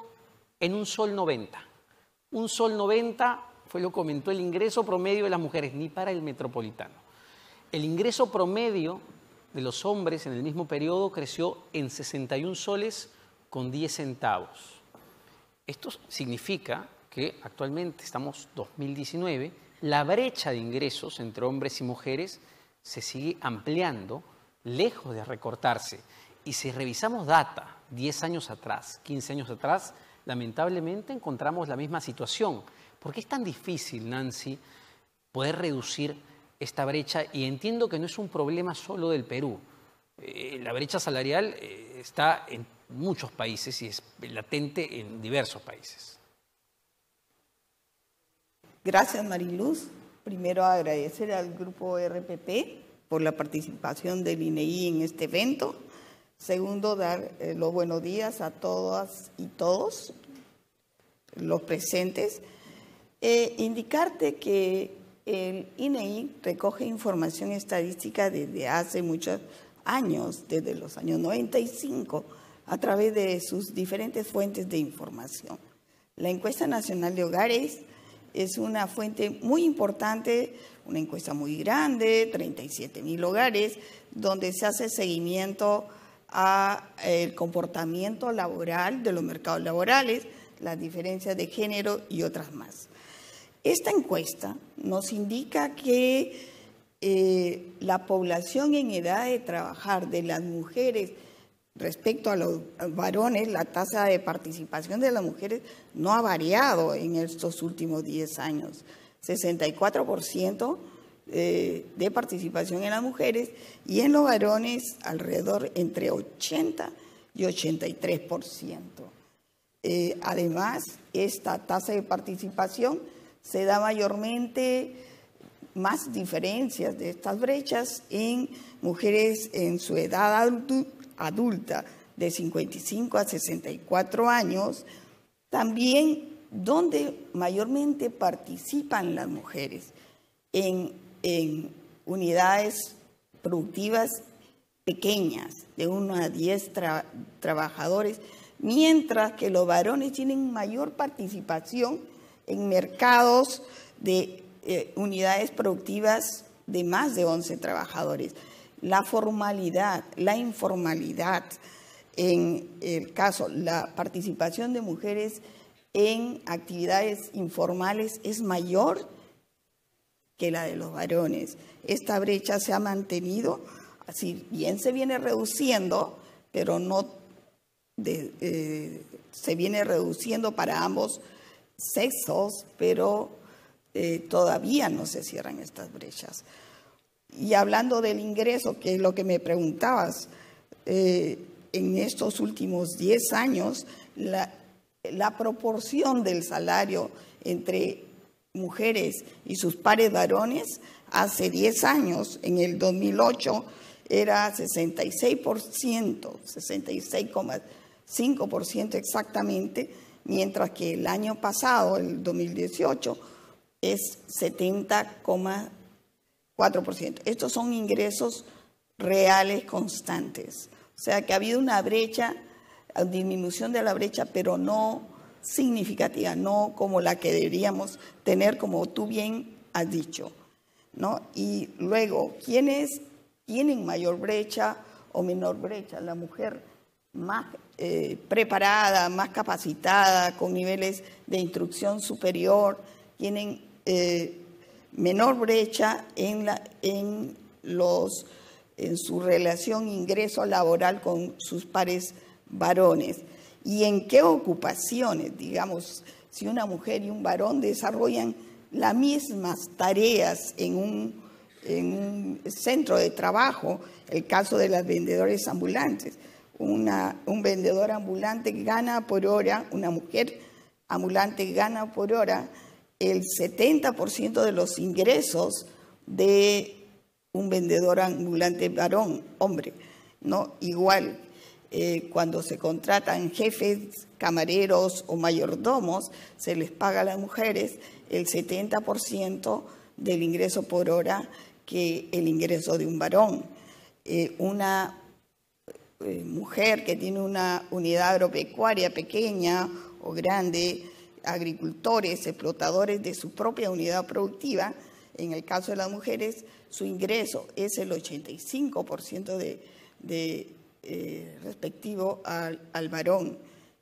en un sol 90. Un sol 90 fue lo que comentó el ingreso promedio de las mujeres, ni para el metropolitano. El ingreso promedio de los hombres en el mismo periodo creció en 61 soles con 10 centavos. Esto significa que actualmente estamos 2019, la brecha de ingresos entre hombres y mujeres se sigue ampliando, lejos de recortarse. Y si revisamos data 10 años atrás, 15 años atrás, lamentablemente encontramos la misma situación. ¿Por qué es tan difícil, Nancy, poder reducir esta brecha? Y entiendo que no es un problema solo del Perú. La brecha salarial está en muchos países y es latente en diversos países.
Gracias, Mariluz. Primero, agradecer al Grupo RPP por la participación del INEI en este evento. Segundo, dar los buenos días a todas y todos los presentes. Indicarte que el INEI recoge información estadística desde hace muchos años, desde los años 95, a través de sus diferentes fuentes de información. La Encuesta Nacional de Hogares es una fuente muy importante, una encuesta muy grande, 37.000 hogares, donde se hace seguimiento al comportamiento laboral de los mercados laborales, las diferencias de género y otras más. Esta encuesta nos indica que la población en edad de trabajar de las mujeres respecto a los varones, la tasa de participación de las mujeres no ha variado en estos últimos 10 años. 64% de participación en las mujeres y en los varones alrededor entre 80 y 83%. Además, esta tasa de participación se da mayormente más diferencias de estas brechas en mujeres en su edad adulta de 55 a 64 años, también donde mayormente participan las mujeres en unidades productivas pequeñas, de 1 a 10 trabajadores, mientras que los varones tienen mayor participación en mercados de unidades productivas de más de 11 trabajadores. La formalidad, la informalidad, en el caso, la participación de mujeres en actividades informales es mayor que la de los varones. Esta brecha se ha mantenido, así bien se viene reduciendo, pero no se viene reduciendo para ambos sexos, pero todavía no se cierran estas brechas. Y hablando del ingreso, que es lo que me preguntabas, en estos últimos 10 años, la proporción del salario entre mujeres y sus pares varones, hace 10 años, en el 2008, era 66%, 66,5% exactamente, mientras que el año pasado, el 2018, es 70,4%. Estos son ingresos reales constantes. O sea que ha habido una brecha, disminución de la brecha, pero no significativa, no como la que deberíamos tener, como tú bien has dicho, ¿no? Y luego, ¿quiénes tienen mayor brecha o menor brecha? La mujer más preparada, más capacitada, con niveles de instrucción superior, tienen menor brecha en su relación ingreso laboral con sus pares varones. ¿Y en qué ocupaciones? Digamos, si una mujer y un varón desarrollan las mismas tareas en un centro de trabajo, el caso de las vendedoras ambulantes. Un vendedor ambulante gana por hora, una mujer ambulante gana por hora el 70% de los ingresos de un vendedor ambulante varón, hombre, ¿no? Igual, cuando se contratan jefes, camareros o mayordomos, se les paga a las mujeres el 70% del ingreso por hora que el ingreso de un varón. Una mujer que tiene una unidad agropecuaria pequeña o grande, agricultores, explotadores de su propia unidad productiva, en el caso de las mujeres, su ingreso es el 85% respectivo al varón.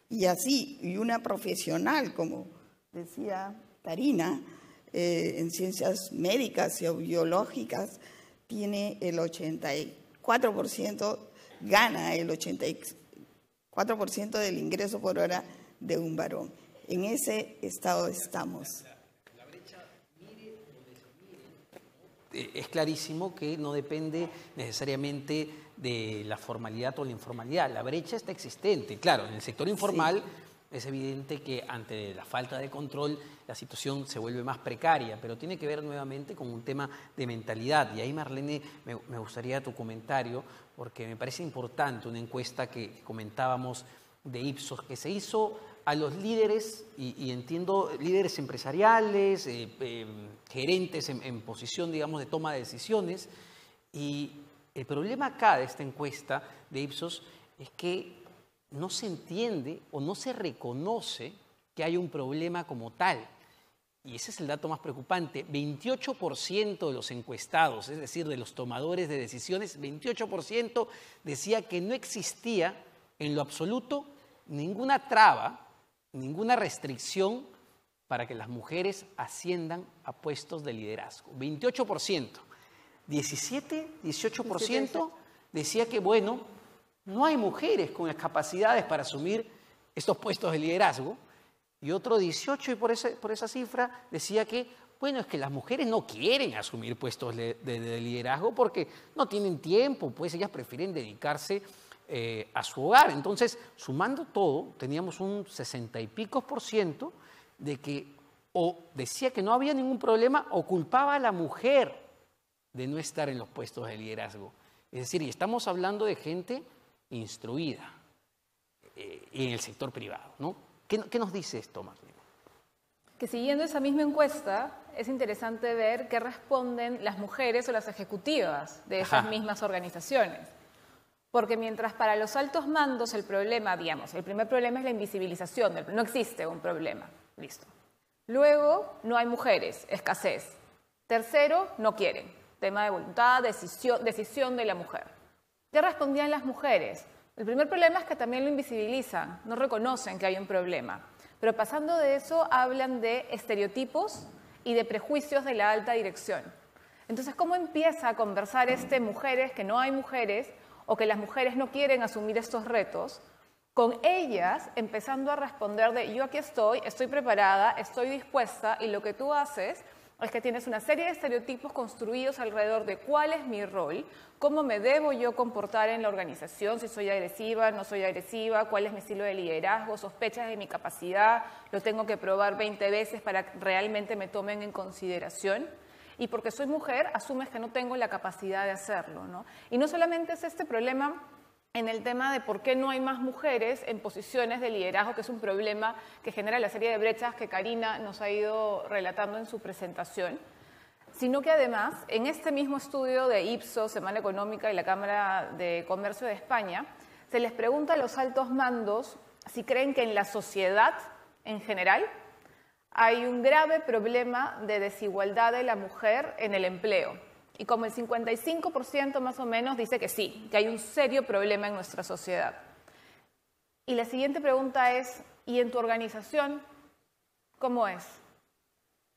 Y así, y una profesional, como decía Tarina, en ciencias médicas y biológicas, tiene el 84%, gana el 84% del ingreso por hora de un varón. En ese estado estamos.
Es clarísimo que no depende necesariamente de la formalidad o la informalidad. La brecha está existente. Claro, en el sector informal es evidente que ante la falta de control la situación se vuelve más precaria, pero tiene que ver nuevamente con un tema de mentalidad. Y ahí, Marlene, me gustaría tu comentario, porque me parece importante una encuesta que comentábamos de Ipsos, que se hizo a los líderes, y entiendo líderes empresariales, gerentes en posición, digamos, de toma de decisiones. Y el problema acá de esta encuesta de Ipsos es que no se entiende o no se reconoce que hay un problema como tal. Y ese es el dato más preocupante. 28% de los encuestados, es decir, de los tomadores de decisiones, 28% decía que no existía en lo absoluto ninguna traba, ninguna restricción para que las mujeres asciendan a puestos de liderazgo. 28%. 18% decía que, bueno, no hay mujeres con las capacidades para asumir estos puestos de liderazgo. Y otro 18%, y por esa cifra, decía que, bueno, es que las mujeres no quieren asumir puestos de liderazgo porque no tienen tiempo, pues ellas prefieren dedicarse a su hogar. Entonces, sumando todo, teníamos un 60 y pico % de que o decía que no había ningún problema o culpaba a la mujer de no estar en los puestos de liderazgo. Es decir, y estamos hablando de gente instruida y en el sector privado, ¿no? ¿Qué nos dice esto, Marlene?
Que siguiendo esa misma encuesta, es interesante ver qué responden las mujeres o las ejecutivas de esas mismas organizaciones. Porque mientras para los altos mandos el problema, digamos, el primer problema es la invisibilización, no existe un problema, listo. Luego, no hay mujeres, escasez. Tercero, no quieren, tema de voluntad, decisión de la mujer. ¿Qué respondían las mujeres? El primer problema es que también lo invisibilizan, no reconocen que hay un problema. Pero pasando de eso, hablan de estereotipos y de prejuicios de la alta dirección. Entonces, ¿cómo empieza a conversar mujeres que no hay mujeres o que las mujeres no quieren asumir estos retos? Con ellas empezando a responder de yo aquí estoy preparada, estoy dispuesta y lo que tú haces es que tienes una serie de estereotipos construidos alrededor de cuál es mi rol, cómo me debo yo comportar en la organización, si soy agresiva, no soy agresiva, cuál es mi estilo de liderazgo, sospechas de mi capacidad, lo tengo que probar 20 veces para que realmente me tomen en consideración. Y porque soy mujer, asumes que no tengo la capacidad de hacerlo, ¿no? Y no solamente es este problema en el tema de por qué no hay más mujeres en posiciones de liderazgo, que es un problema que genera la serie de brechas que Karina nos ha ido relatando en su presentación, sino que además, en este mismo estudio de Ipsos, Semana Económica y la Cámara de Comercio de España, se les pregunta a los altos mandos si creen que en la sociedad en general hay un grave problema de desigualdad de la mujer en el empleo. Y como el 55% más o menos dice que sí, que hay un serio problema en nuestra sociedad. Y la siguiente pregunta es, ¿y en tu organización cómo es?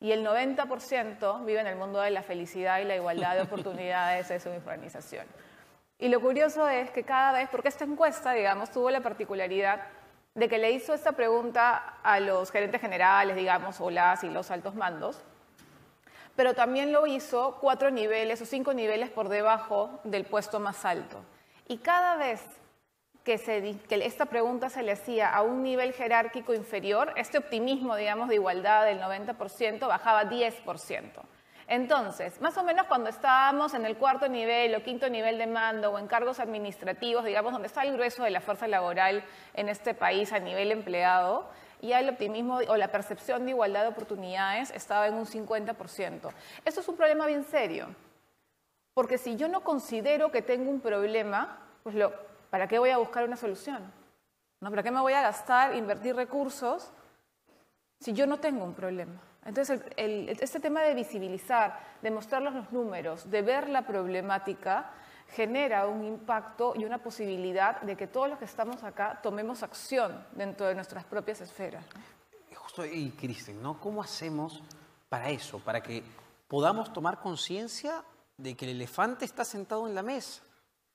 Y el 90% vive en el mundo de la felicidad y la igualdad de oportunidades de su organización. Y lo curioso es que cada vez, porque esta encuesta, digamos, tuvo la particularidad de que le hizo esta pregunta a los gerentes generales, digamos, o las y los altos mandos, pero también lo hizo 4 niveles o 5 niveles por debajo del puesto más alto. Y cada vez que esta pregunta se le hacía a un nivel jerárquico inferior, este optimismo, digamos, de igualdad del 90% bajaba 10%. Entonces, más o menos cuando estábamos en el 4.º nivel o 5.º nivel de mando o en cargos administrativos, digamos, donde está el grueso de la fuerza laboral en este país a nivel empleado, ya el optimismo o la percepción de igualdad de oportunidades estaba en un 50%. Esto es un problema bien serio, porque si yo no considero que tengo un problema, pues ¿para qué voy a buscar una solución? ¿No? ¿Para qué me voy a gastar, invertir recursos si yo no tengo un problema? Entonces, este tema de visibilizar, de mostrarlos los números, de ver la problemática, genera un impacto y una posibilidad de que todos los que estamos acá tomemos acción dentro de nuestras propias esferas.
Justo ahí, Kristen, ¿no? ¿Cómo hacemos para eso? Para que podamos tomar conciencia de que el elefante está sentado en la mesa.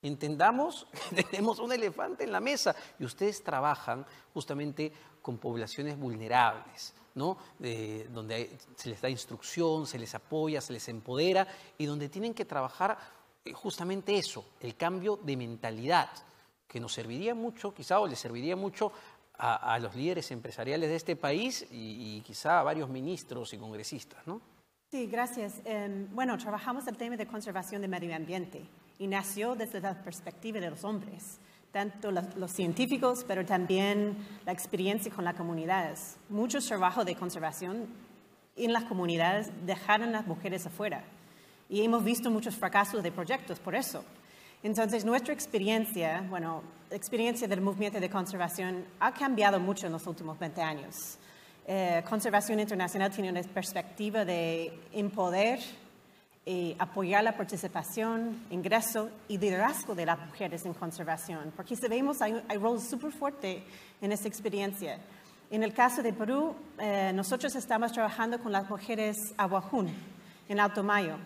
Entendamos que tenemos un elefante en la mesa y ustedes trabajan justamente con poblaciones vulnerables, ¿no? Donde se les da instrucción, se les apoya, se les empodera y donde tienen que trabajar justamente eso, el cambio de mentalidad, que nos serviría mucho, quizá, o les serviría mucho a los líderes empresariales de este país y quizá a varios ministros y congresistas, ¿no?
Sí, gracias. Bueno, trabajamos el tema de conservación del medio ambiente y nació desde la perspectiva de los hombres, tanto los científicos, pero también la experiencia con las comunidades. Muchos trabajos de conservación en las comunidades dejaron a las mujeres afuera. Y hemos visto muchos fracasos de proyectos por eso. Entonces, nuestra experiencia, bueno, la experiencia del movimiento de conservación ha cambiado mucho en los últimos 20 años. Conservación Internacional tiene una perspectiva de empoderar y apoyar la participación, ingreso y liderazgo de las mujeres en conservación, porque sabemos hay rol súper fuerte en esta experiencia. En el caso de Perú, nosotros estamos trabajando con las mujeres Aguajún, en Alto Mayo.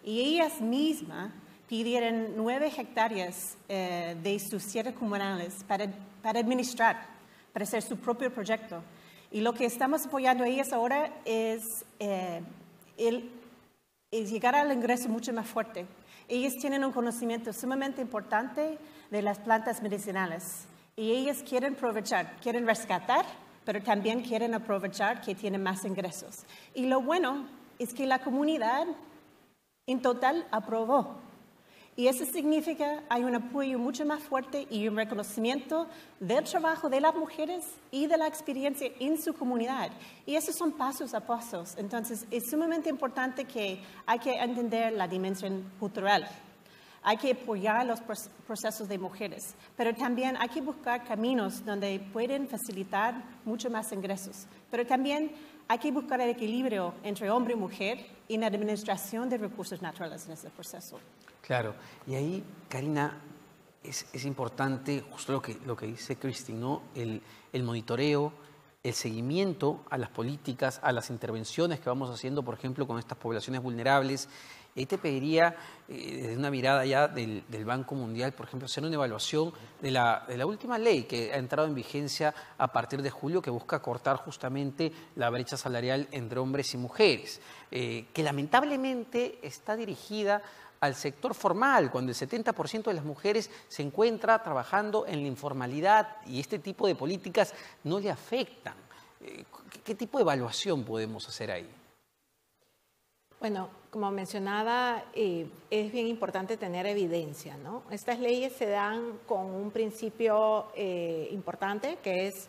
Y ellas mismas pidieron 9 hectáreas de sus tierras comunales para administrar, para hacer su propio proyecto. Y lo que estamos apoyando a ellas ahora es llegar al ingreso mucho más fuerte. Ellas tienen un conocimiento sumamente importante de las plantas medicinales. Y ellas quieren aprovechar, quieren rescatar, pero también quieren aprovechar que tienen más ingresos. Y lo bueno es que la comunidad en total aprobó. Y eso significa que hay un apoyo mucho más fuerte y un reconocimiento del trabajo de las mujeres y de la experiencia en su comunidad. Y esos son pasos a pasos. Entonces, es sumamente importante que hay que entender la dimensión cultural. Hay que apoyar los procesos de mujeres, pero también hay que buscar caminos donde pueden facilitar mucho más ingresos. Pero también hay que buscar el equilibrio entre hombre y mujer en la administración de recursos naturales en ese proceso.
Claro, y ahí, Karina, es importante justo lo que dice Kristen, ¿no? El monitoreo, el seguimiento a las políticas, a las intervenciones que vamos haciendo, por ejemplo, con estas poblaciones vulnerables. Ahí te pediría, desde una mirada ya del Banco Mundial, por ejemplo, hacer una evaluación de la última ley que ha entrado en vigencia a partir de julio, que busca cortar justamente la brecha salarial entre hombres y mujeres, que lamentablemente está dirigida al sector formal, cuando el 70% de las mujeres se encuentra trabajando en la informalidad y este tipo de políticas no le afectan. ¿Qué tipo de evaluación podemos hacer ahí?
Bueno, como mencionaba, es bien importante tener evidencia, ¿no? Estas leyes se dan con un principio importante, que es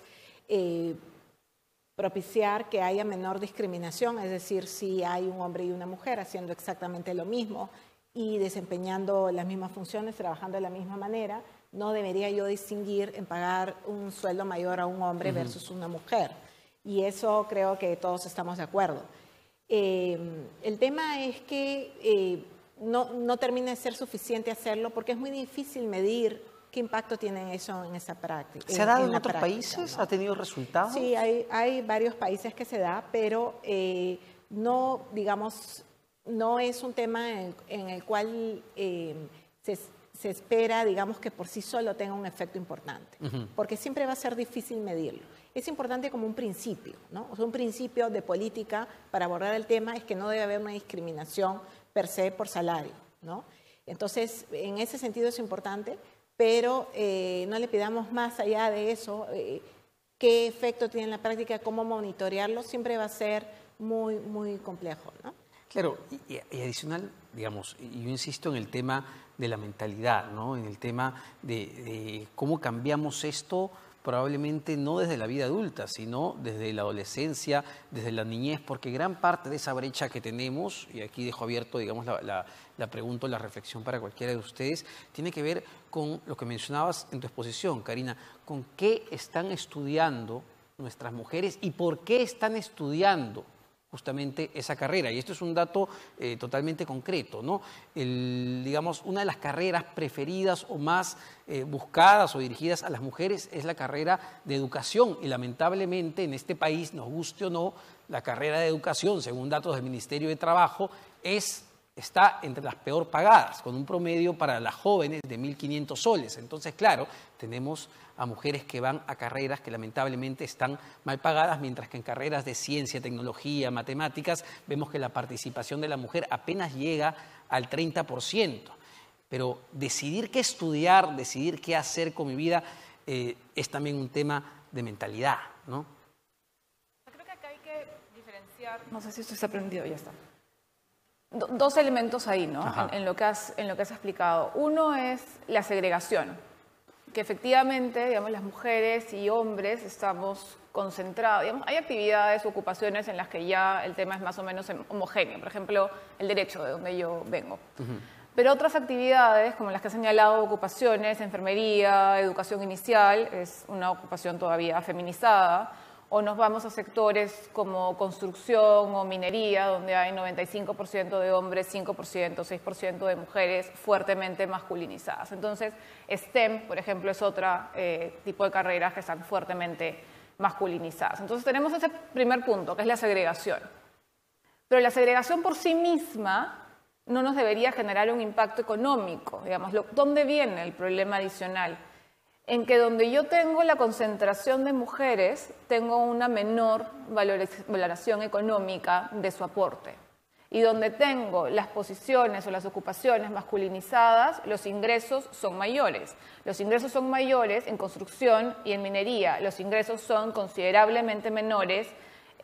propiciar que haya menor discriminación, es decir, si hay un hombre y una mujer haciendo exactamente lo mismo y desempeñando las mismas funciones, trabajando de la misma manera, no debería yo distinguir en pagar un sueldo mayor a un hombre versus una mujer. Y eso creo que todos estamos de acuerdo. El tema es que no termina de ser suficiente hacerlo porque es muy difícil medir qué impacto tiene eso en esa práctica.
¿Se ha dado en otros países? ¿No? ¿Ha tenido resultados?
Sí, hay varios países que se da, pero no, digamos, no es un tema en el cual se espera, digamos, que por sí solo tenga un efecto importante, porque siempre va a ser difícil medirlo. Es importante como un principio, ¿no? O sea, un principio de política para abordar el tema es que no debe haber una discriminación per se por salario, ¿no? Entonces, en ese sentido es importante, pero no le pidamos más allá de eso, qué efecto tiene en la práctica, cómo monitorearlo, siempre va a ser muy, muy complejo, ¿no?
Claro, y adicional, digamos, y yo insisto en el tema de la mentalidad, ¿no? En el tema de cómo cambiamos esto, probablemente no desde la vida adulta, sino desde la adolescencia, desde la niñez, porque gran parte de esa brecha que tenemos, y aquí dejo abierto, digamos, la pregunta, la reflexión para cualquiera de ustedes, tiene que ver con lo que mencionabas en tu exposición, Karina, con qué están estudiando nuestras mujeres y por qué están estudiando justamente esa carrera. Y esto es un dato totalmente concreto, ¿no? Digamos, una de las carreras preferidas o más buscadas o dirigidas a las mujeres es la carrera de educación. Y lamentablemente en este país, nos guste o no, la carrera de educación, según datos del Ministerio de Trabajo, está entre las peor pagadas, con un promedio para las jóvenes de 1.500 soles. Entonces, claro, tenemos a mujeres que van a carreras que lamentablemente están mal pagadas, mientras que en carreras de ciencia, tecnología, matemáticas, vemos que la participación de la mujer apenas llega al 30%. Pero decidir qué estudiar, decidir qué hacer con mi vida, es también un tema de mentalidad, ¿no?
Creo que acá hay que diferenciar, no sé si esto se ha aprendido, ya está. Dos elementos ahí, ¿no? En lo que has explicado. Uno es la segregación, que efectivamente, digamos, las mujeres y hombres estamos concentrados. Digamos, hay actividades, ocupaciones en las que ya el tema es más o menos homogéneo. Por ejemplo, el derecho, de donde yo vengo. Pero otras actividades, como las que he señalado, ocupaciones, enfermería, educación inicial, es una ocupación todavía feminizada. O nos vamos a sectores como construcción o minería, donde hay 95% de hombres, 5%, 6% de mujeres fuertemente masculinizadas. Entonces, STEM, por ejemplo, es otro tipo de carreras que están fuertemente masculinizadas. Entonces, tenemos ese primer punto, que es la segregación. Pero la segregación por sí misma no nos debería generar un impacto económico. Digamos, ¿dónde viene el problema adicional? En que donde yo tengo la concentración de mujeres, tengo una menor valoración económica de su aporte. Y donde tengo las posiciones o las ocupaciones masculinizadas, los ingresos son mayores. Los ingresos son mayores en construcción y en minería. Los ingresos son considerablemente menores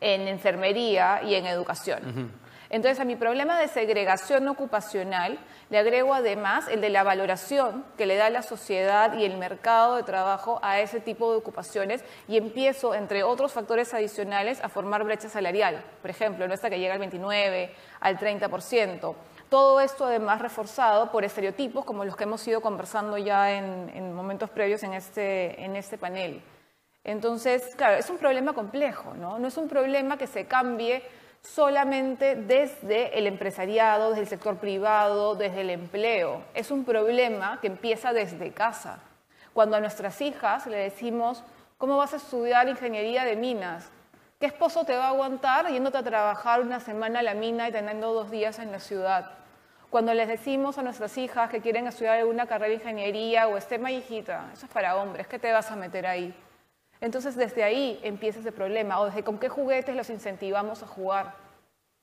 en enfermería y en educación. Entonces, a mi problema de segregación ocupacional le agrego además el de la valoración que le da la sociedad y el mercado de trabajo a ese tipo de ocupaciones y empiezo, entre otros factores adicionales, a formar brecha salarial. Por ejemplo, nuestra que llega al 29%, al 30%. Todo esto además reforzado por estereotipos como los que hemos ido conversando ya en momentos previos en este panel. Entonces, claro, es un problema complejo, ¿no? No es un problema que se cambie solamente desde el empresariado, desde el sector privado, desde el empleo. Es un problema que empieza desde casa. Cuando a nuestras hijas le decimos, ¿Cómo vas a estudiar ingeniería de minas? ¿Qué esposo te va a aguantar yéndote a trabajar una semana a la mina y teniendo 2 días en la ciudad? Cuando les decimos a nuestras hijas que quieren estudiar alguna carrera de ingeniería o STEM, hijita, eso es para hombres, ¿qué te vas a meter ahí? Entonces desde ahí empieza ese problema, o desde con qué juguetes los incentivamos a jugar.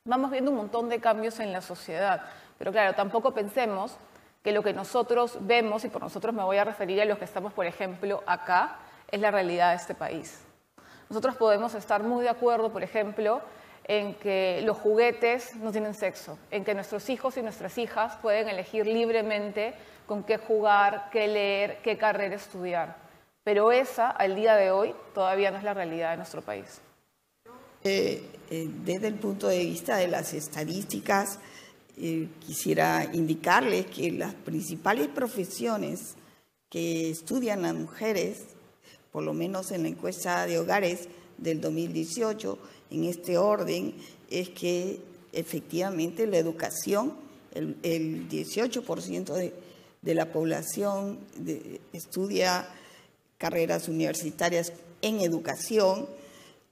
Vamos viendo un montón de cambios en la sociedad, pero claro, tampoco pensemos que lo que nosotros vemos, y por nosotros me voy a referir a los que estamos, por ejemplo, acá, es la realidad de este país. Nosotros podemos estar muy de acuerdo, por ejemplo, en que los juguetes no tienen sexo, en que nuestros hijos y nuestras hijas pueden elegir libremente con qué jugar, qué leer, qué carrera estudiar. Pero esa, al día de hoy, todavía no es la realidad de nuestro país.
Desde el punto de vista de las estadísticas, quisiera indicarles que las principales profesiones que estudian las mujeres, por lo menos en la encuesta de hogares del 2018, en este orden, es que efectivamente la educación, el 18% de la población estudia carreras universitarias en educación,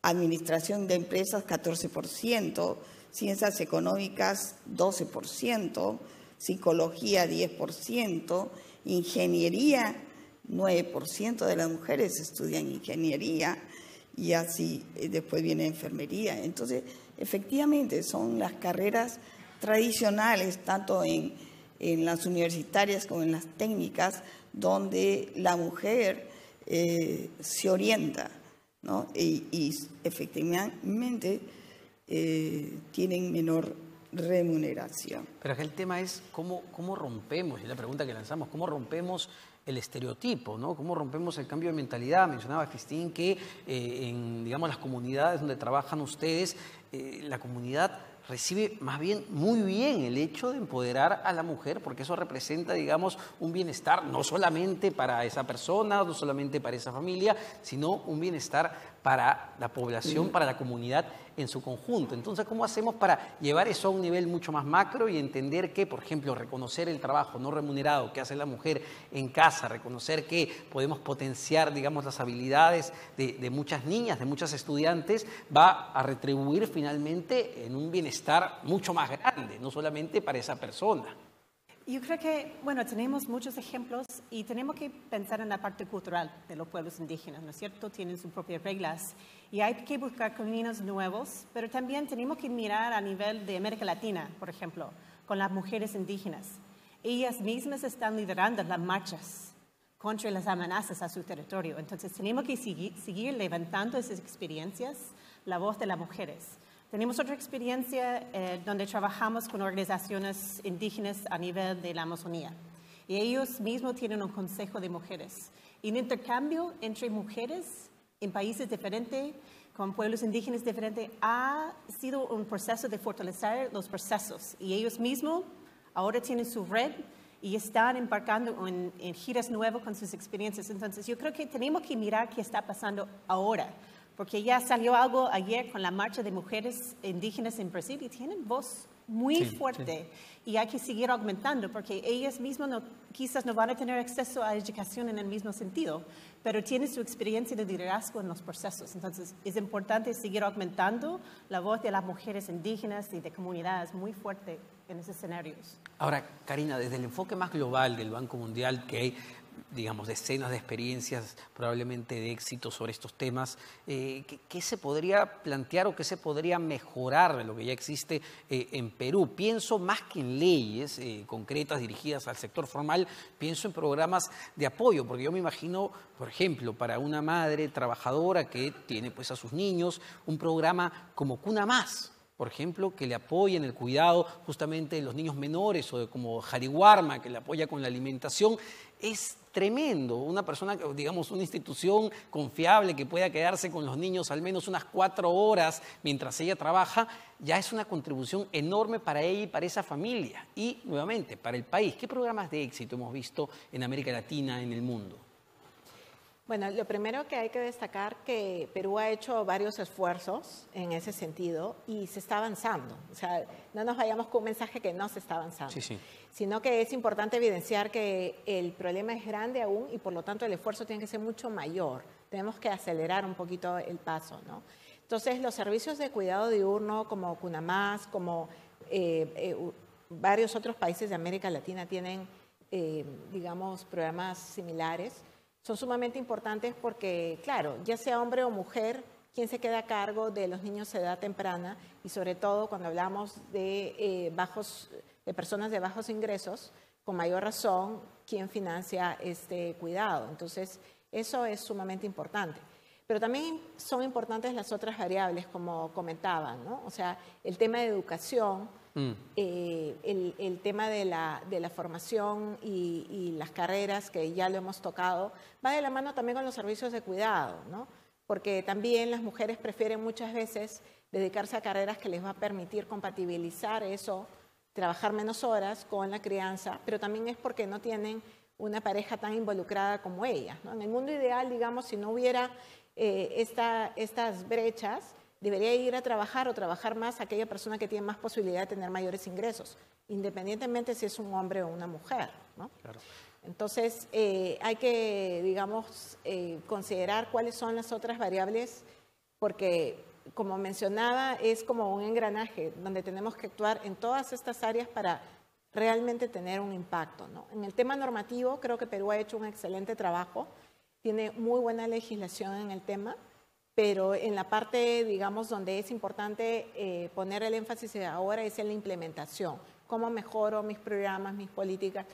administración de empresas 14%, ciencias económicas 12%, psicología 10%, ingeniería 9% de las mujeres estudian ingeniería y así después viene enfermería. Entonces, efectivamente son las carreras tradicionales, tanto en las universitarias como en las técnicas, donde la mujer se orienta, ¿no? Y efectivamente tienen menor remuneración.
Pero acá el tema es cómo rompemos, y la pregunta que lanzamos, cómo rompemos el estereotipo, ¿no? Cómo rompemos el cambio de mentalidad. Mencionaba Cristín que en, digamos, las comunidades donde trabajan ustedes, la comunidad recibe más bien muy bien el hecho de empoderar a la mujer, porque eso representa, digamos, un bienestar no solamente para esa persona, no solamente para esa familia, sino un bienestar para la población, para la comunidad en su conjunto. Entonces, ¿cómo hacemos para llevar eso a un nivel mucho más macro y entender que, por ejemplo, reconocer el trabajo no remunerado que hace la mujer en casa, reconocer que podemos potenciar, digamos, las habilidades de muchas niñas, de muchas estudiantes, va a retribuir finalmente en un bienestar mucho más grande, no solamente para esa persona?
Yo creo que, bueno, tenemos muchos ejemplos y tenemos que pensar en la parte cultural de los pueblos indígenas, ¿no es cierto? Tienen sus propias reglas y hay que buscar caminos nuevos, pero también tenemos que mirar a nivel de América Latina, por ejemplo, con las mujeres indígenas. Ellas mismas están liderando las marchas contra las amenazas a su territorio. Entonces, tenemos que seguir levantando esas experiencias, la voz de las mujeres. Tenemos otra experiencia donde trabajamos con organizaciones indígenas a nivel de la Amazonía. Y ellos mismos tienen un consejo de mujeres. Y un intercambio entre mujeres en países diferentes, con pueblos indígenas diferentes, ha sido un proceso de fortalecer los procesos. Y ellos mismos ahora tienen su red y están embarcando en giras nuevas con sus experiencias. Entonces, yo creo que tenemos que mirar qué está pasando ahora. Porque ya salió algo ayer con la marcha de mujeres indígenas en Brasil y tienen voz muy fuerte y hay que seguir aumentando porque ellas mismas quizás no van a tener acceso a educación en el mismo sentido, pero tienen su experiencia de liderazgo en los procesos. Entonces es importante seguir aumentando la voz de las mujeres indígenas y de comunidades muy fuerte en esos escenarios.
Ahora, Karina, desde el enfoque más global del Banco Mundial, que hay, digamos, decenas de experiencias probablemente de éxito sobre estos temas, ¿qué se podría plantear o qué se podría mejorar de lo que ya existe en Perú? Pienso más que en leyes concretas dirigidas al sector formal, pienso en programas de apoyo, porque yo me imagino, por ejemplo, para una madre trabajadora que tiene pues a sus niños, un programa como Cuna Más, por ejemplo, que le apoye en el cuidado justamente de los niños menores, o como Jariwarma, que le apoya con la alimentación, es tremendo. Una persona, digamos, una institución confiable que pueda quedarse con los niños al menos unas 4 horas mientras ella trabaja, ya es una contribución enorme para ella y para esa familia. Y, nuevamente, para el país. ¿Qué programas de éxito hemos visto en América Latina, en el mundo?
Bueno, lo primero que hay que destacar que Perú ha hecho varios esfuerzos en ese sentido y se está avanzando. O sea, no nos vayamos con un mensaje que no se está avanzando, sino que es importante evidenciar que el problema es grande aún y por lo tanto el esfuerzo tiene que ser mucho mayor. tenemos que acelerar un poquito el paso, ¿no? Entonces, los servicios de cuidado diurno como CUNAMAS, como varios otros países de América Latina tienen, digamos, programas similares, son sumamente importantes porque, claro, ya sea hombre o mujer, quien se queda a cargo de los niños de edad temprana y sobre todo cuando hablamos de personas de bajos ingresos, con mayor razón, quien financia este cuidado. Entonces, eso es sumamente importante. Pero también son importantes las otras variables, como comentaba, ¿no? O sea, el tema de educación, el tema de la formación y las carreras, que ya lo hemos tocado, va de la mano también con los servicios de cuidado, ¿no? Porque también las mujeres prefieren muchas veces dedicarse a carreras que les va a permitir compatibilizar eso, trabajar menos horas con la crianza, pero también es porque no tienen una pareja tan involucrada como ellas, ¿no? En el mundo ideal, digamos, si no hubiera estas brechas, debería ir a trabajar o trabajar más aquella persona que tiene más posibilidad de tener mayores ingresos, independientemente si es un hombre o una mujer, ¿no? Claro. Entonces, hay que, digamos, considerar cuáles son las otras variables, porque, como mencionaba, es como un engranaje donde tenemos que actuar en todas estas áreas para realmente tener un impacto, ¿no? En el tema normativo, creo que Perú ha hecho un excelente trabajo, tiene muy buena legislación en el tema, pero en la parte, digamos, donde es importante poner el énfasis ahora es en la implementación. ¿Cómo mejoro mis programas, mis políticas?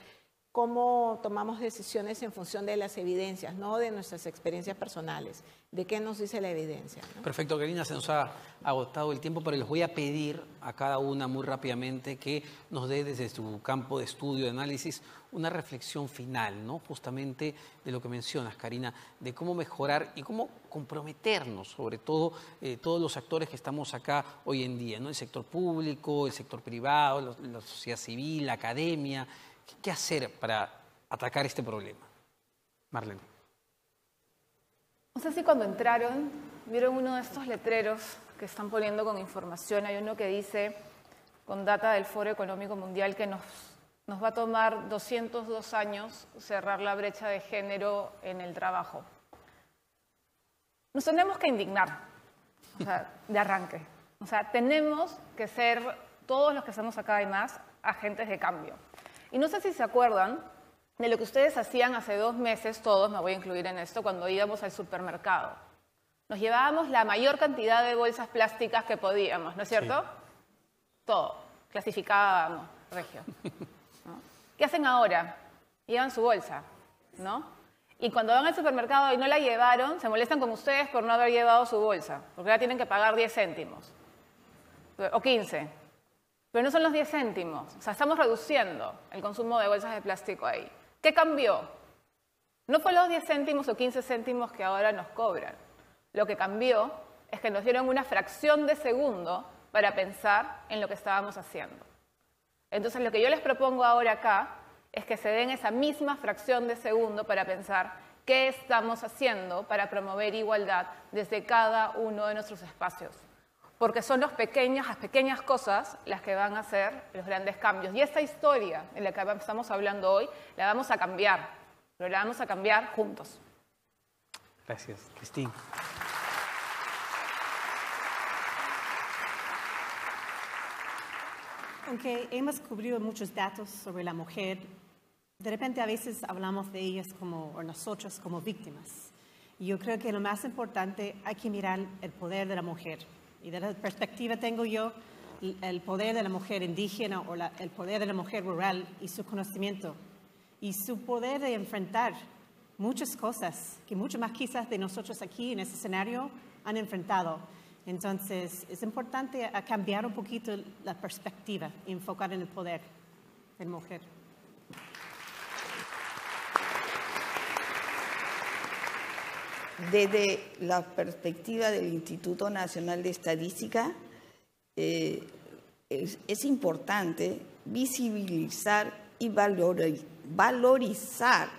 ¿Cómo tomamos decisiones en función de las evidencias, no de nuestras experiencias personales? ¿De qué nos dice la evidencia, ¿no?
Perfecto, Karina, se nos ha agotado el tiempo, pero les voy a pedir a cada una muy rápidamente que nos dé desde su campo de estudio, de análisis, una reflexión final, ¿no? Justamente de lo que mencionas, Karina, de cómo mejorar y cómo comprometernos, sobre todo todos los actores que estamos acá hoy en día, ¿no? El sector público, el sector privado, la sociedad civil, la academia. ¿Qué hacer para atacar este problema? Marlene.
No sé si cuando entraron vieron uno de estos letreros que están poniendo con información. Hay uno que dice, con data del Foro Económico Mundial, que nos va a tomar 202 años cerrar la brecha de género en el trabajo. Nos tenemos que indignar, o sea, de arranque. O sea, tenemos que ser, todos los que estamos acá y más, agentes de cambio. Y no sé si se acuerdan de lo que ustedes hacían hace 2 meses, todos, me voy a incluir en esto, cuando íbamos al supermercado. Nos llevábamos la mayor cantidad de bolsas plásticas que podíamos, ¿no es cierto? Sí. Todo, clasificábamos, regio, ¿no? ¿Qué hacen ahora? Llevan su bolsa, ¿no? Y cuando van al supermercado y no la llevaron, se molestan con ustedes por no haber llevado su bolsa, porque ahora tienen que pagar 10 céntimos, o 15. Pero no son los 10 céntimos, o sea, estamos reduciendo el consumo de bolsas de plástico ahí. ¿Qué cambió? No fue los 10 céntimos o 15 céntimos que ahora nos cobran. Lo que cambió es que nos dieron una fracción de segundo para pensar en lo que estábamos haciendo. Entonces, lo que yo les propongo ahora acá es que se den esa misma fracción de segundo para pensar qué estamos haciendo para promover igualdad desde cada uno de nuestros espacios. Porque son las pequeñas cosas las que van a hacer los grandes cambios. Y esta historia en la que estamos hablando hoy, la vamos a cambiar, pero la vamos a cambiar juntos.
Gracias. Cristín.
Aunque hemos cubrido muchos datos sobre la mujer, de repente a veces hablamos de ellas o nosotros como víctimas. Y yo creo que lo más importante, hay que mirar el poder de la mujer. Y de la perspectiva tengo yo el poder de la mujer indígena o el poder de la mujer rural y su conocimiento y su poder de enfrentar muchas cosas que mucho más quizás de nosotros aquí en este escenario han enfrentado. Entonces es importante cambiar un poquito la perspectiva y enfocar en el poder de la mujer.
Desde la perspectiva del Instituto Nacional de Estadística, es importante visibilizar y valorizar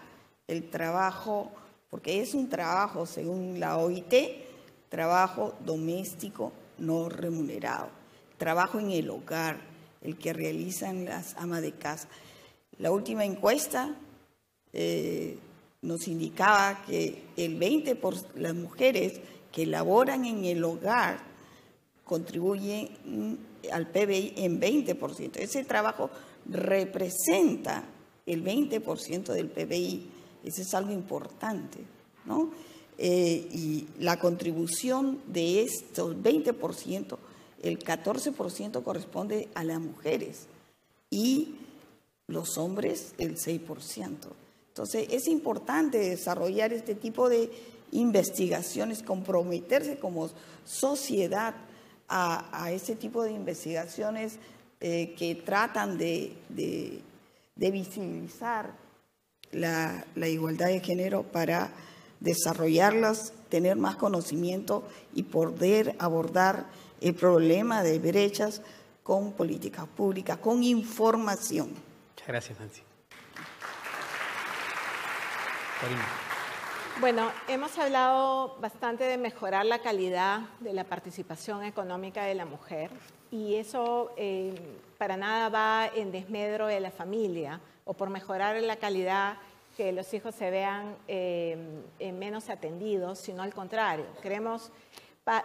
el trabajo, porque es un trabajo, según la OIT, trabajo doméstico no remunerado, trabajo en el hogar, el que realizan las amas de casa. La última encuesta nos indicaba que el 20% las mujeres que laboran en el hogar contribuyen al PBI en 20%. Ese trabajo representa el 20% del PBI. Eso es algo importante, ¿no? Y la contribución de estos 20%, el 14% corresponde a las mujeres y los hombres el 6%. Entonces es importante desarrollar este tipo de investigaciones, comprometerse como sociedad a ese tipo de investigaciones que tratan de visibilizar la igualdad de género para desarrollarlas, tener más conocimiento y poder abordar el problema de brechas con políticas públicas, con información.
Muchas gracias, Nancy. Karina.
Bueno, hemos hablado bastante de mejorar la calidad de la participación económica de la mujer y eso para nada va en desmedro de la familia o por mejorar la calidad que los hijos se vean menos atendidos, sino al contrario. Queremos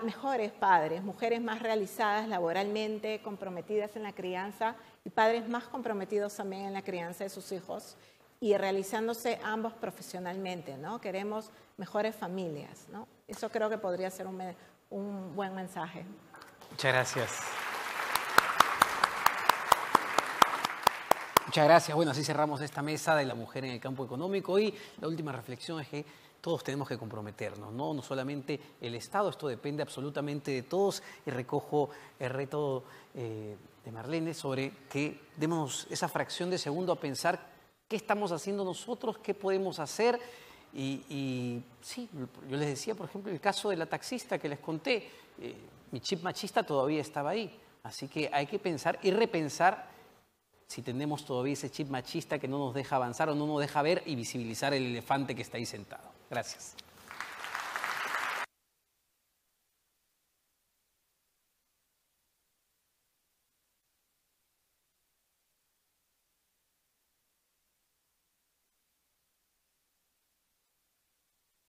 mejores padres, mujeres más realizadas laboralmente, comprometidas en la crianza y padres más comprometidos también en la crianza de sus hijos y realizándose ambos profesionalmente, ¿no? Queremos mejores familias, ¿no? Eso creo que podría ser un buen mensaje.
Muchas gracias. Muchas gracias. Bueno, así cerramos esta mesa de la mujer en el campo económico y la última reflexión es que todos tenemos que comprometernos, ¿no? No solamente el Estado, esto depende absolutamente de todos y recojo el reto de Marlene sobre que demos esa fracción de segundo a pensar qué estamos haciendo nosotros, qué podemos hacer y sí, yo les decía, por ejemplo, el caso de la taxista que les conté, mi chip machista todavía estaba ahí, así que hay que pensar y repensar si tenemos todavía ese chip machista que no nos deja avanzar o no nos deja ver y visibilizar el elefante que está ahí sentado. Gracias.